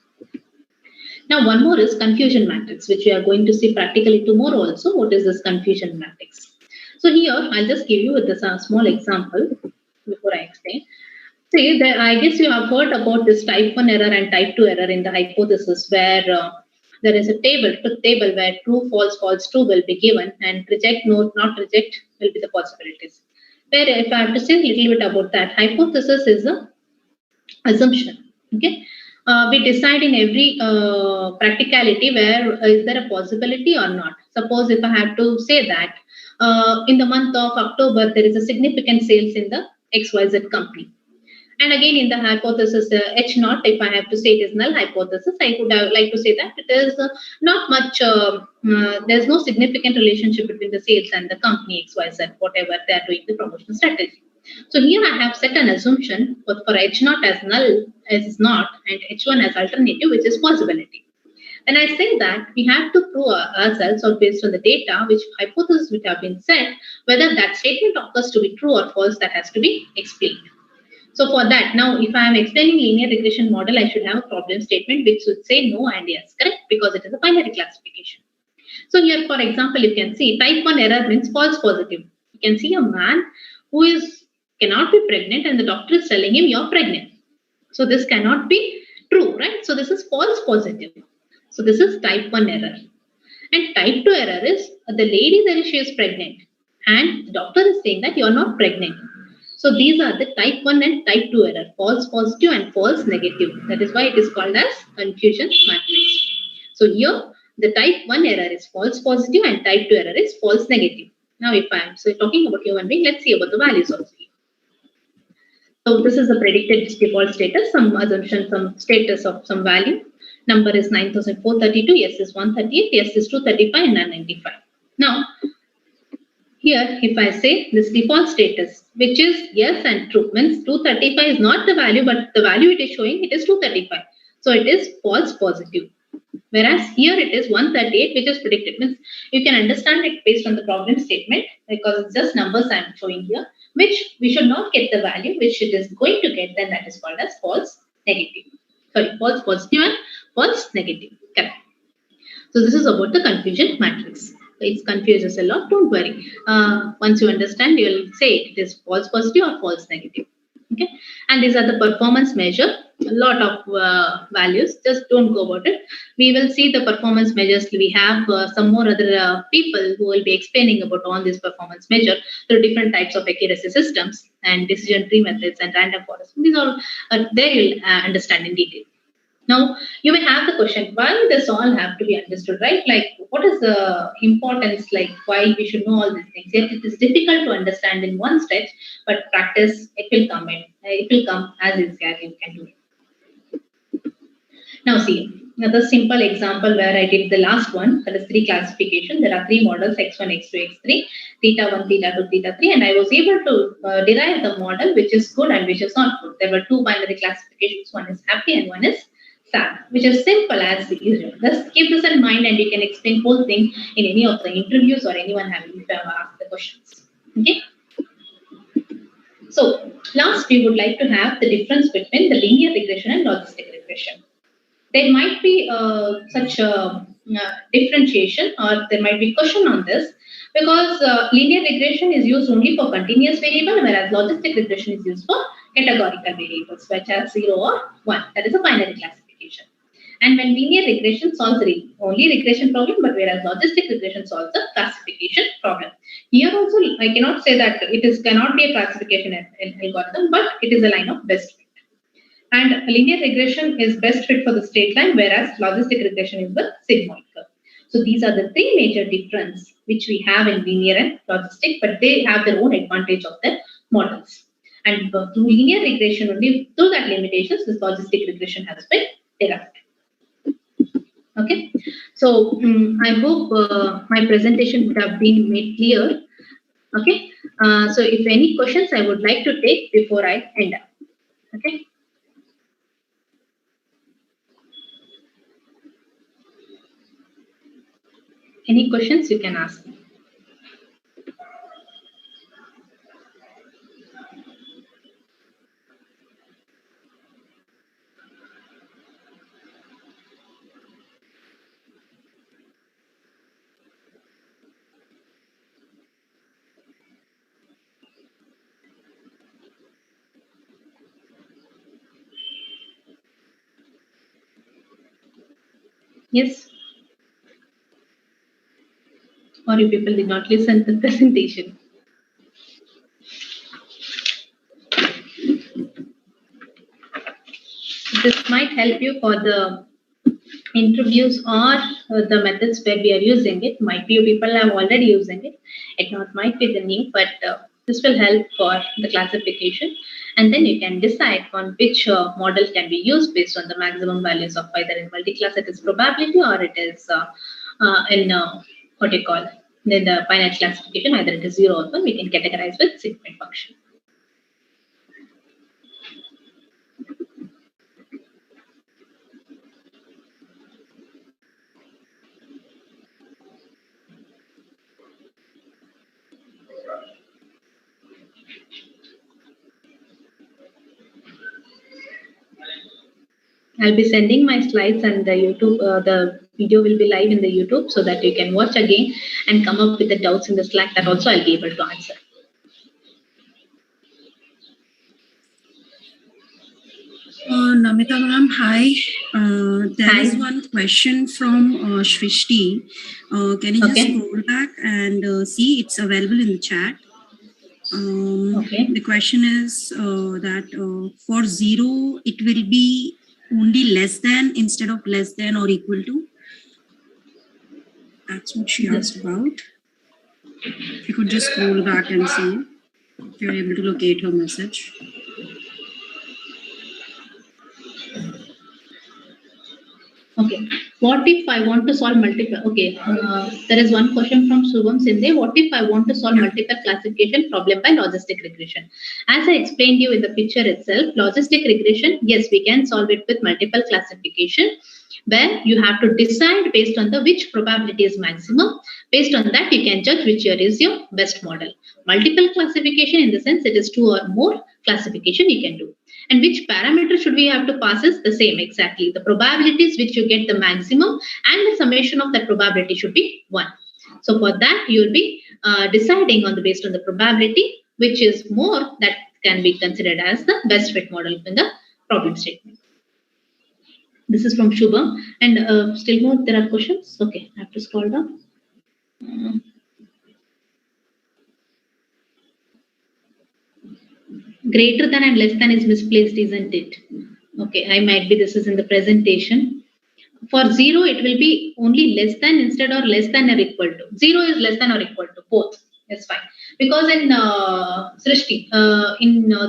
Now one more is confusion matrix, which we are going to see practically tomorrow also. What is this confusion matrix? So here, I'll just give you this small example before I explain. See, I guess you have heard about this type 1 error and type 2 error in the hypothesis where there is a truth table where true, false, false, true will be given and reject, no, not reject will be the possibilities. Where if I have to say a little bit about that, hypothesis is a assumption. Okay, we decide in every practicality where is there a possibility or not. Suppose if I have to say that in the month of October there is a significant sales in the XYZ company. And again, in the hypothesis H naught, if I have to say it is null hypothesis, I would like to say that it is not much, there's no significant relationship between the sales and the company XYZ, whatever they are doing the promotional strategy. So here I have set an assumption for H naught as null as not and H1 as alternative, which is possibility. When I say that, we have to prove ourselves or based on the data, which hypothesis which have been set, whether that statement occurs to be true or false, that has to be explained. So for that, now if I am explaining linear regression model, I should have a problem statement which should say no and yes, correct? Because it is a binary classification. So here, for example, you can see type 1 error means false positive. You can see a man who cannot be pregnant and the doctor is telling him you're pregnant. So this cannot be true, right? So this is false positive. So this is type 1 error. And type 2 error is the lady there she is pregnant and the doctor is saying that you're not pregnant. So these are the type 1 and type 2 error, false positive and false negative. That is why it is called as confusion matrix. So here the type 1 error is false positive and type 2 error is false negative. Now if I am talking about human being, let's see about the values also. So this is the predicted default status, some assumption, some status of some value. Number is 9432, yes is 138, yes is 235 and 995. Now here, if I say this default status, which is yes and true, means 235 is not the value, but the value it is showing, it is 235. So it is false positive. Whereas here it is 138, which is predicted. Means you can understand it based on the problem statement because it's just numbers I am showing here, which we should not get the value, which it is going to get, then that is called as false negative. Sorry, false positive and false negative. Correct. So this is about the confusion matrix. It confuses a lot, don't worry. Once you understand, you will say it is false positive or false negative. Okay, and these are the performance measure, a lot of values, just don't go about it. We will see the performance measures. We have some more other people who will be explaining about all these performance measure through different types of accuracy systems and decision tree methods and random forest. These are there you'll understand in detail. Now, you may have the question, why this all have to be understood, right? Like, what is the importance, like, why we should know all these things? Yet it is difficult to understand in one stretch, but practice, it will come in. It will come as is, you can do it. Now, see, another simple example where I did the last one, that is 3 classification. There are 3 models, x1, x2, x3, theta 1, theta 2, theta 3, and I was able to derive the model which is good and which is not good. There were 2 binary classifications, one is happy and one is sad, which is simple as usual. Just keep this in mind and you can explain whole thing in any of the interviews or anyone having to ask the questions. Okay. So last we would like to have the difference between the linear regression and logistic regression. There might be such a differentiation or there might be question on this because linear regression is used only for continuous variable whereas logistic regression is used for categorical variables such as 0 or 1. That is a binary classification. And when linear regression solves only regression problem, but whereas logistic regression solves the classification problem. Here also, I cannot say that cannot be a classification algorithm, but it is a line of best fit. And linear regression is best fit for the straight line, whereas logistic regression is the sigmoid curve. So these are the 3 major differences which we have in linear and logistic, but they have their own advantage of their models. And through linear regression only, through that limitations, this logistic regression has been derived. Okay, so I hope my presentation would have been made clear. Okay, so if any questions I would like to take before I end up. Okay. Any questions you can ask me. Yes. Or you people did not listen to the presentation. This might help you for the interviews or the methods where we are using it. Might be you people are already using it. It not might be the new, but this will help for the classification. And then you can decide on which model can be used based on the maximum values of either in multi-class it is probability or it is in what you call in the finite classification, either it is 0 or 1, we can categorize with sigmoid function. I'll be sending my slides and the YouTube, the video will be live in the YouTube so that you can watch again and come up with the doubts in the Slack that also I'll be able to answer. Namita ma'am, hi. There is Hi. one question from Shrishti. Can you just Okay. scroll back and see it's available in the chat? Okay. The question is that for 0, it will be only less than instead of less than or equal to. That's what she asked about. If you could just scroll back and see if you're able to locate her message. Okay. What if I want to solve multiple? Okay. There is one question from Subham Sinde. What if I want to solve multiple classification problem by logistic regression? As I explained you in the picture itself, logistic regression, yes, we can solve it with multiple classification, where you have to decide based on the which probability is maximum. Based on that, you can judge which is your best model. Multiple classification, in the sense it is 2 or more classification you can do. And which parameter should we have to pass is the same exactly. The probabilities which you get the maximum and the summation of that probability should be 1. So for that, you will be deciding on the based on the probability, which is more, that can be considered as the best fit model in the problem statement. This is from Shubham. And still more, there are questions. Okay, I have to scroll down. Greater than and less than is misplaced, isn't it? Okay, I might be, this is in the presentation. For 0, it will be only less than instead or less than or equal to. 0 is less than or equal to, both. That's fine. Because in Srishti,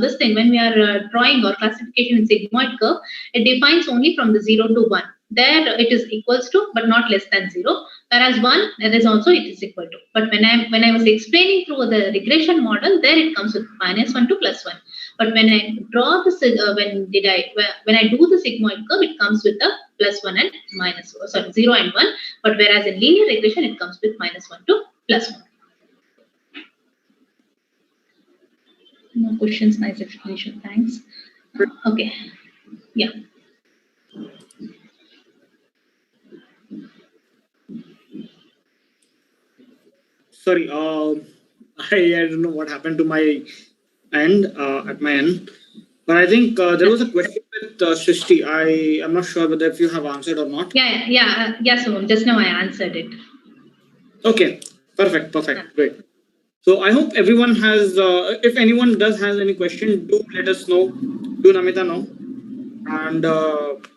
this thing, when we are drawing or classification in sigmoid curve, it defines only from the 0 to 1. There it is equals to, but not less than 0. Whereas 1, there is also it is equal to. But when I was explaining through the regression model, there it comes with -1 to +1. But when I draw the when I do the sigmoid curve, it comes with a +1 and -1, 0 and 1. But whereas in linear regression, it comes with -1 to +1. No questions, nice explanation, thanks. Okay, yeah. Sorry, I don't know what happened to my end, at my end. But I think there was a question with Srishti. I am not sure whether if you have answered or not. Yeah, so just now I answered it. Okay, perfect, great. So I hope everyone has, if anyone does has any question, do let us know, do Namita know. And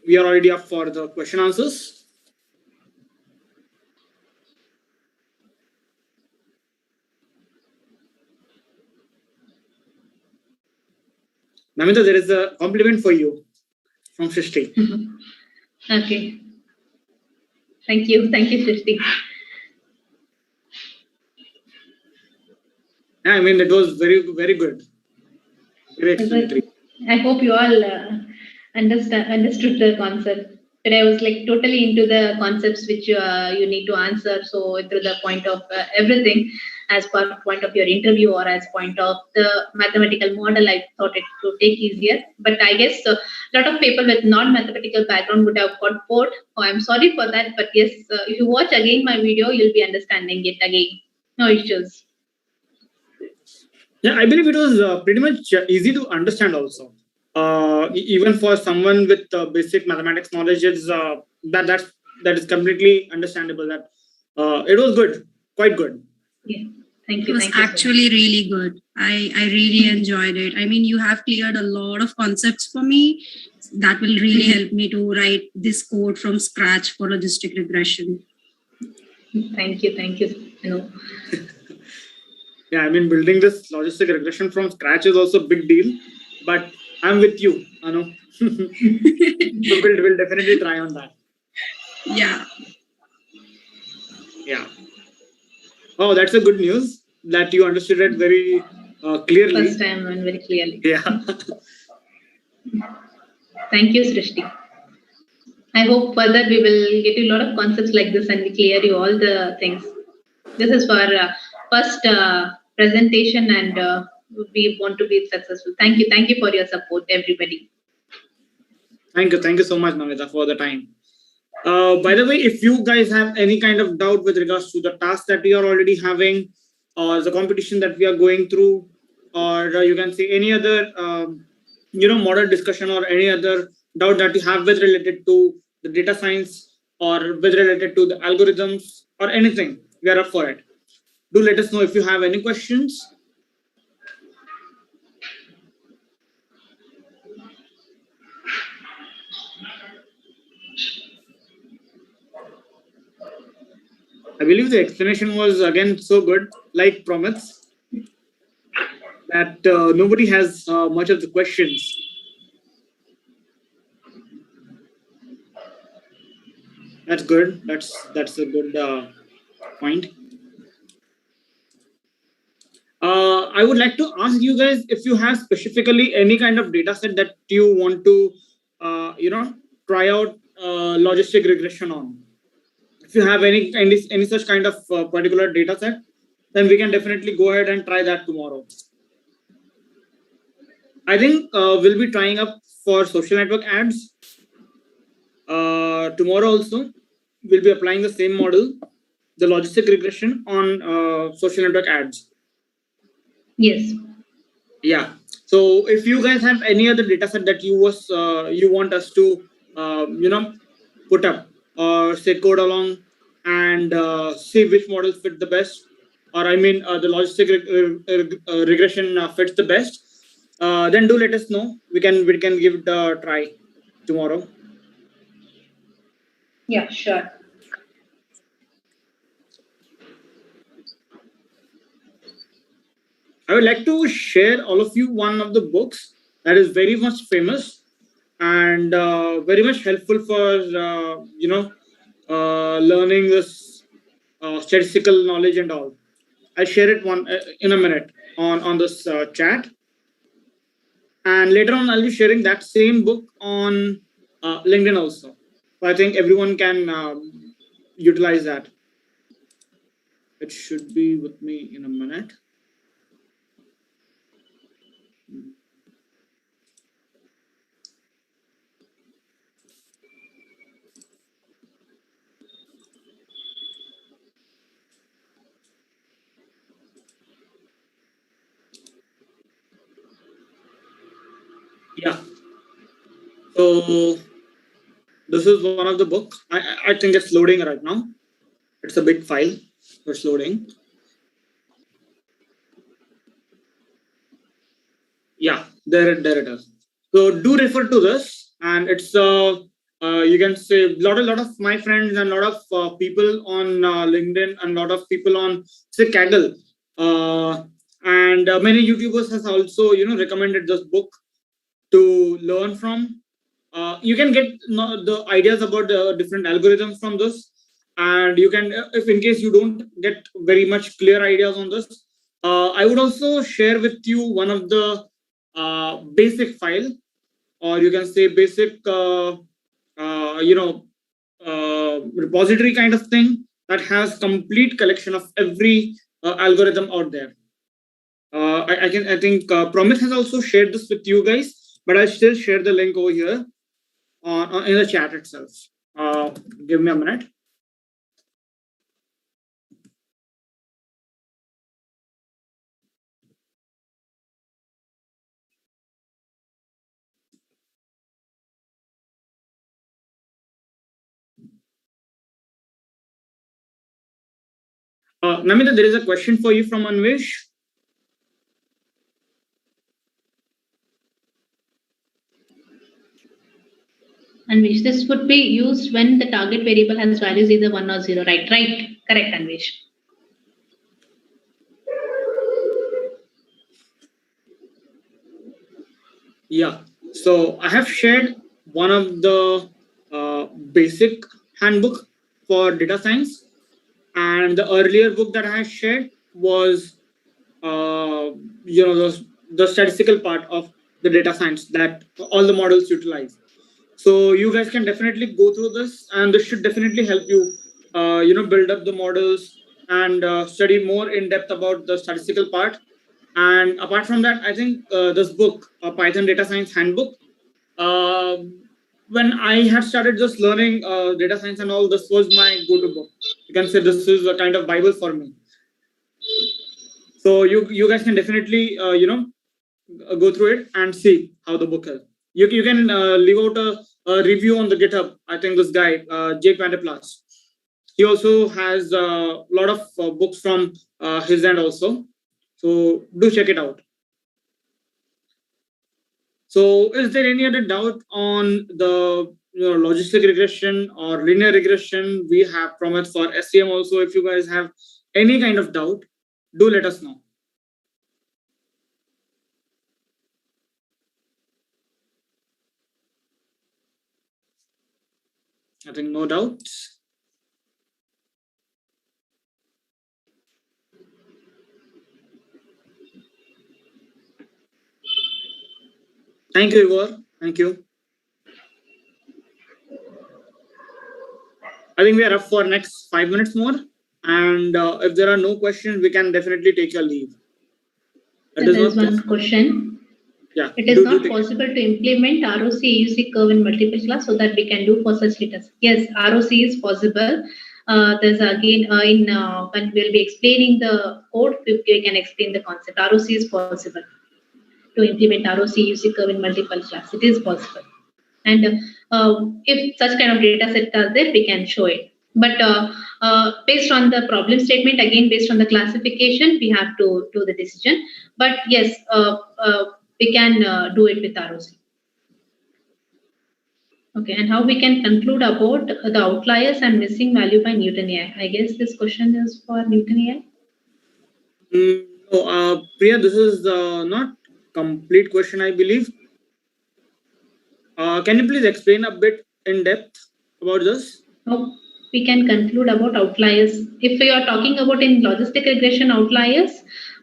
we are already up for the question answers. Namita, there is a compliment for you from Srishti. Okay. Thank you, Srishti. Yeah, I mean, it was very, very good. Great. I hope you all understood the concept. But I was like totally into the concepts which you need to answer. So to the point of everything, as point of your interview or as point of the mathematical model, I thought it would take easier. But I guess a lot of people with non-mathematical background would have got bored. Oh, I'm sorry for that. But yes, if you watch again my video, you'll be understanding it again. No issues. Yeah, I believe it was pretty much easy to understand also. Even for someone with basic mathematics knowledge, that's that is completely understandable. That it was good, quite good. Yeah. Thank It you. was Thank you so much. actually really good. I really enjoyed it. I mean, you have cleared a lot of concepts for me. That will really help me to write this code from scratch for logistic regression. Thank you. Thank you. Yeah, I mean, building this logistic regression from scratch is also a big deal, but I'm with you, Anu. So we'll definitely try on that. Yeah. Yeah. Oh, that's a good news that you understood it very clearly. First time and very clearly. Yeah. Thank you, Srishti. I hope further we will get you a lot of concepts like this and we clear you all the things. This is for first presentation and we want to be successful. Thank you. Thank you for your support, everybody. Thank you. Thank you so much, Namita, for the time. By the way, if you guys have any kind of doubt with regards to the task that we are already having, or the competition that we are going through, or you can say any other, model discussion or any other doubt that you have with related to the data science or with related to the algorithms or anything, we are up for it. Do let us know if you have any questions. I believe the explanation was again so good, like Promise, that nobody has much of the questions. That's good. That's a good point. I would like to ask you guys if you have specifically any kind of data set that you want to, try out logistic regression on. If you have any such kind of particular data set, then we can definitely go ahead and try that tomorrow. I think we'll be trying up for social network ads. Tomorrow also, we'll be applying the same model, the logistic regression on social network ads. Yes. Yeah. So if you guys have any other data set that you want us to put up or say code along and see which model fit the best, or I mean the logistic regression fits the best, then do let us know. We can give it a try tomorrow. Yeah, sure. I would like to share all of you one of the books that is very much famous and very much helpful for learning this statistical knowledge and all. I'll share it one in a minute on this chat, and later on I'll be sharing that same book on LinkedIn also. So I think everyone can utilize that. It should be with me in a minute. Yeah. So this is one of the book. I think it's loading right now. It's a big file. It's loading. Yeah, there it is. So do refer to this, and it's you can say a lot of my friends and a lot of people on LinkedIn and a lot of people on say Kaggle, and many YouTubers has also recommended this book to learn from. You can get the ideas about the different algorithms from this, and you can, if in case you don't get very much clear ideas on this, I would also share with you one of the basic file, or you can say basic, repository kind of thing that has complete collection of every algorithm out there. I think Promit has also shared this with you guys, but I'll still share the link over here in the chat itself. Give me a minute. Namita, there is a question for you from Anvesh. Anvesh, this would be used when the target variable has values either 1 or 0, right? Right. Correct, Anvesh. Yeah. So I have shared one of the basic handbook for data science, and the earlier book that I had shared was the statistical part of the data science that all the models utilize. So you guys can definitely go through this, and this should definitely help you build up the models and study more in depth about the statistical part. And apart from that, I think this book, Python Data Science Handbook, uh, when I had started just learning data science and all, this was my go-to book. You can say this is a kind of Bible for me. So you guys can definitely go through it and see how the book is. You can leave out a review on the GitHub. I think this guy Jake Vanderplas, he also has a lot of books from his end also. So do check it out. So is there any other doubt on the logistic regression or linear regression? We have promised for SCM also. If you guys have any kind of doubt, do let us know. I think no doubts. Thank you, Igor. Thank you. I think we are up for next 5 minutes more. And if there are no questions, we can definitely take your leave. There is one question. Yeah. It is not possible to implement ROC AUC curve in multiple class so that we can do for such data. Yes, ROC is possible. There's again when we'll be explaining the code, we can explain the concept. ROC is possible to implement ROC AUC curve in multiple class. It is possible. And if such kind of data set are there, we can show it. But based on the problem statement, again, based on the classification, we have to do the decision. But yes, we can do it with ROC. Okay, and how we can conclude about the outliers and missing value by Newton AI? I guess this question is for Newton AI. No, Priya, this is not complete question, I believe. Can you please explain a bit in depth about this? How we can conclude about outliers. If we are talking about in logistic regression outliers,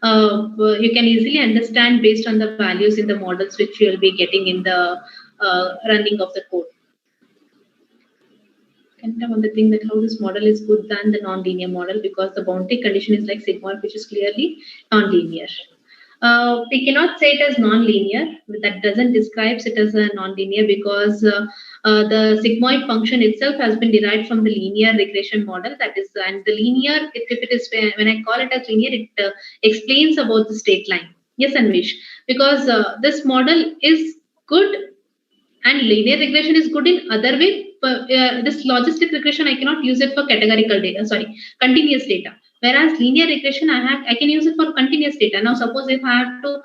you can easily understand based on the values in the models which you will be getting in the running of the code. Can I the thing that how this model is good than the non-linear model because the boundary condition is like sigmoid, which is clearly non-linear. We cannot say it as non-linear. That doesn't describe it as a non-linear because the sigmoid function itself has been derived from the linear regression model. That is, and the linear, if it is when I call it as linear, it explains about the straight line. Yes, Anvesh, because this model is good and linear regression is good in other way. But this logistic regression, I cannot use it for categorical data. Sorry, continuous data. Whereas linear regression, I can use it for continuous data. Now, suppose if I have to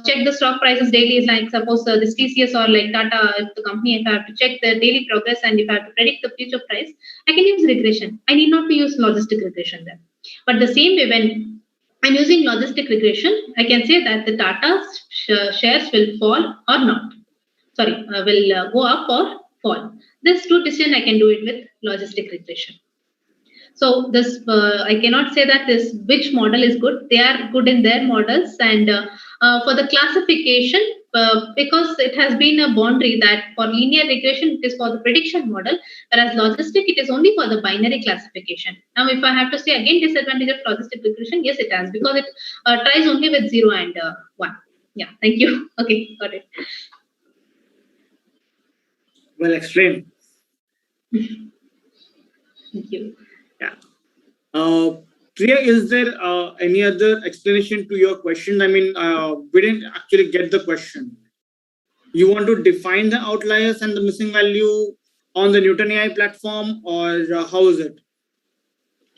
check the stock prices daily, like suppose this TCS or like Tata, if the company, if I have to check the daily progress and if I have to predict the future price, I can use regression. I need not to use logistic regression there. But the same way, when I'm using logistic regression, I can say that the Tata shares will fall or not. Sorry, will go up or fall. This two decision I can do it with logistic regression. So this I cannot say that this which model is good. They are good in their models, and for the classification, because it has been a boundary that for linear regression it is for the prediction model, whereas logistic it is only for the binary classification. Now, if I have to say again disadvantage of logistic regression, yes, it has because it tries only with 0 and 1. Yeah, thank you. Okay, got it. Well explained. Thank you. Yeah. Priya, is there any other explanation to your question? I mean, we didn't actually get the question. You want to define the outliers and the missing value on the Newton AI platform, or how is it?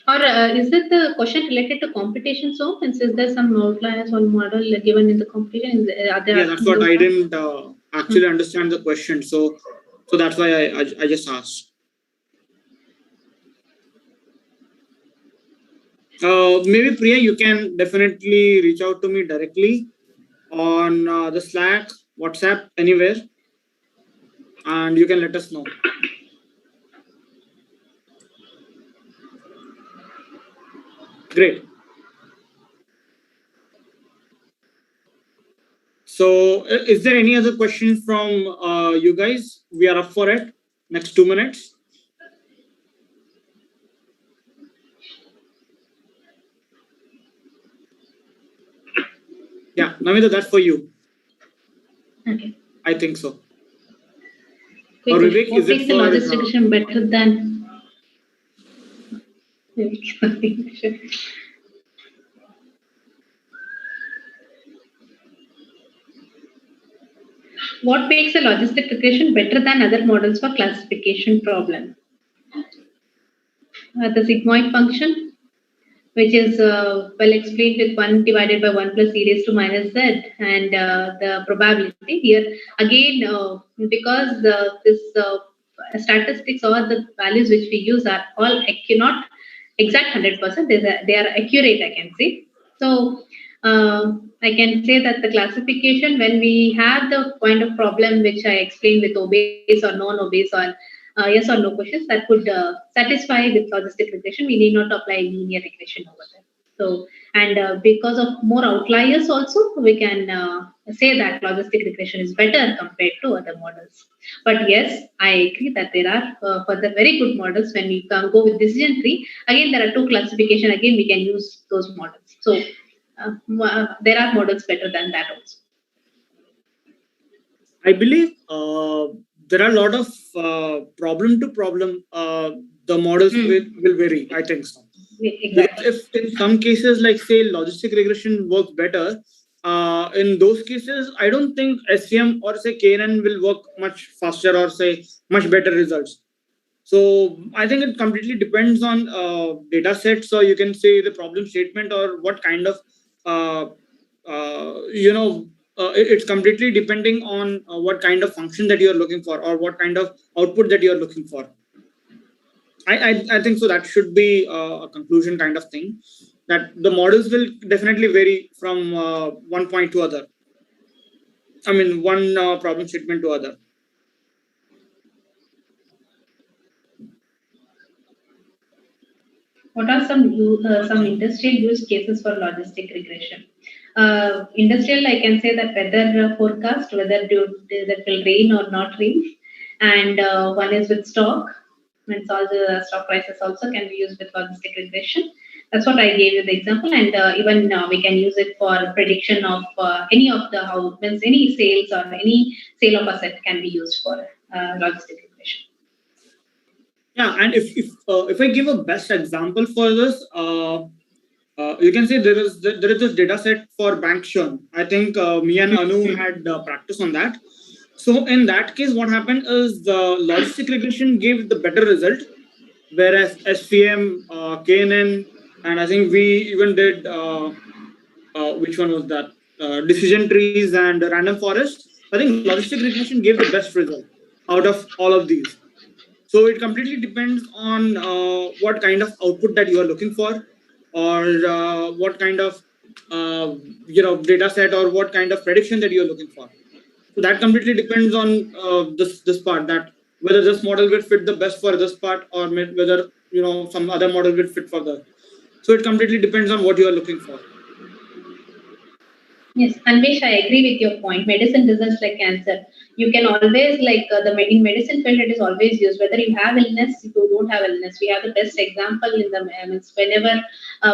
Or is it the question related to competition? So, since is there some outliers or model given in the competition? Are there Yeah, that's what I didn't actually understand the question. So that's why I just asked. Maybe Priya, you can definitely reach out to me directly on the Slack, WhatsApp, anywhere, and you can let us know. Great. So, is there any other question from you guys? We are up for it. Next 2 minutes. Yeah, Namita, that's for you. Okay. I think so. Quick Or question. Vivek, What is it makes the for logistic regression better than? What makes a logistic regression better than other models for classification problem? The sigmoid function, which is well explained with 1 divided by 1 plus e raised to minus z, and the probability here again because this statistics or the values which we use are all not exact 100%, they are accurate, I can say. So I can say that the classification, when we have the kind of problem which I explained with obese or non-obese or yes or no questions that could satisfy with logistic regression, we need not apply linear regression over there. So, and because of more outliers also, we can say that logistic regression is better compared to other models. But yes, I agree that there are for the very good models, when we can go with decision tree, again there are two classification, again we can use those models. So there are models better than that also. I believe there are a lot of problem to problem. The models will vary. I think so. Exactly. Because if in some cases, like say, logistic regression works better, in those cases, I don't think SVM or say KNN will work much faster or say much better results. So I think it completely depends on data sets, or you can say the problem statement, or what kind of it's completely depending on what kind of function that you are looking for, or what kind of output that you are looking for. I think so that should be a conclusion kind of thing, that the models will definitely vary from one point to other. I mean, one problem statement to other. What are some industrial use cases for logistic regression? Industrial, I can say that weather forecast, whether that will rain or not rain, and one is with stock. And so the stock prices also can be used with logistic regression. That's what I gave you the example, and even we can use it for prediction of any of the how means any sales or any sale of asset can be used for logistic regression. Yeah, and if I give a best example for this, you can say there is this data set for bank churn. I think me and Anu had practice on that. So in that case, what happened is the logistic regression gave the better result, whereas SVM, KNN, and I think we even did which one was that? Decision trees and random forest. I think logistic regression gave the best result out of all of these. So it completely depends on what kind of output that you are looking for, or what kind of data set, or what kind of prediction that you are looking for. So that completely depends on this part, that whether this model will fit the best for this part, or whether some other model will fit for that. So it completely depends on what you are looking for. Yes, Anvesh, I agree with your point. Medicine results like cancer. You can always in medicine field, it is always used. Whether you have illness, if you don't have illness, we have the best example in the whenever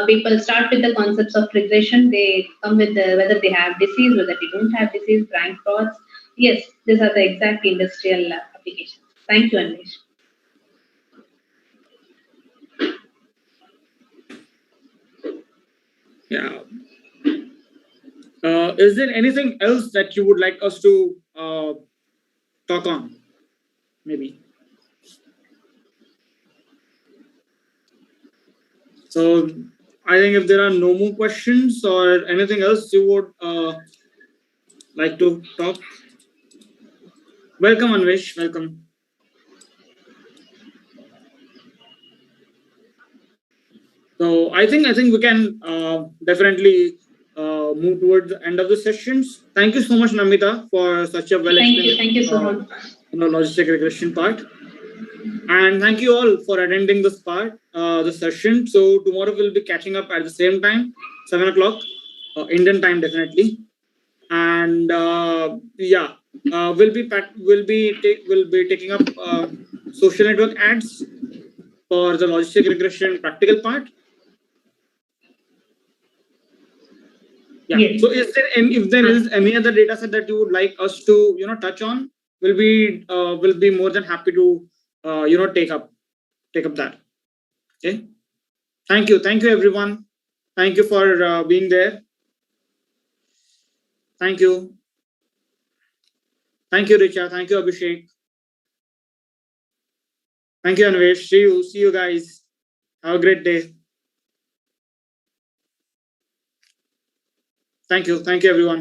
people start with the concepts of regression, they come with whether they have disease, whether they don't have disease, rank plots. Yes, these are the exact industrial applications. Thank you, Anvesh. Yeah. Is there anything else that you would like us to talk on? Maybe. So I think if there are no more questions or anything else you would like to talk. Welcome, Anvesh. Welcome. So I think we can definitely move towards the end of the sessions. Thank you so much, Namita, for such a well explained Thank you so much. logistic regression part. And thank you all for attending this part, the session. So tomorrow we'll be catching up at the same time, 7 o'clock, Indian time definitely. And yeah, we'll be taking up social network ads for the logistic regression practical part. Yeah. Yes. So if there is any other data set that you would like us to touch on, we'll be more than happy to take up that. Okay. Thank you everyone. Thank you for being there. Thank you. Thank you, Richa. Thank you, Abhishek. Thank you, Anvesh. See you guys. Have a great day. Thank you everyone.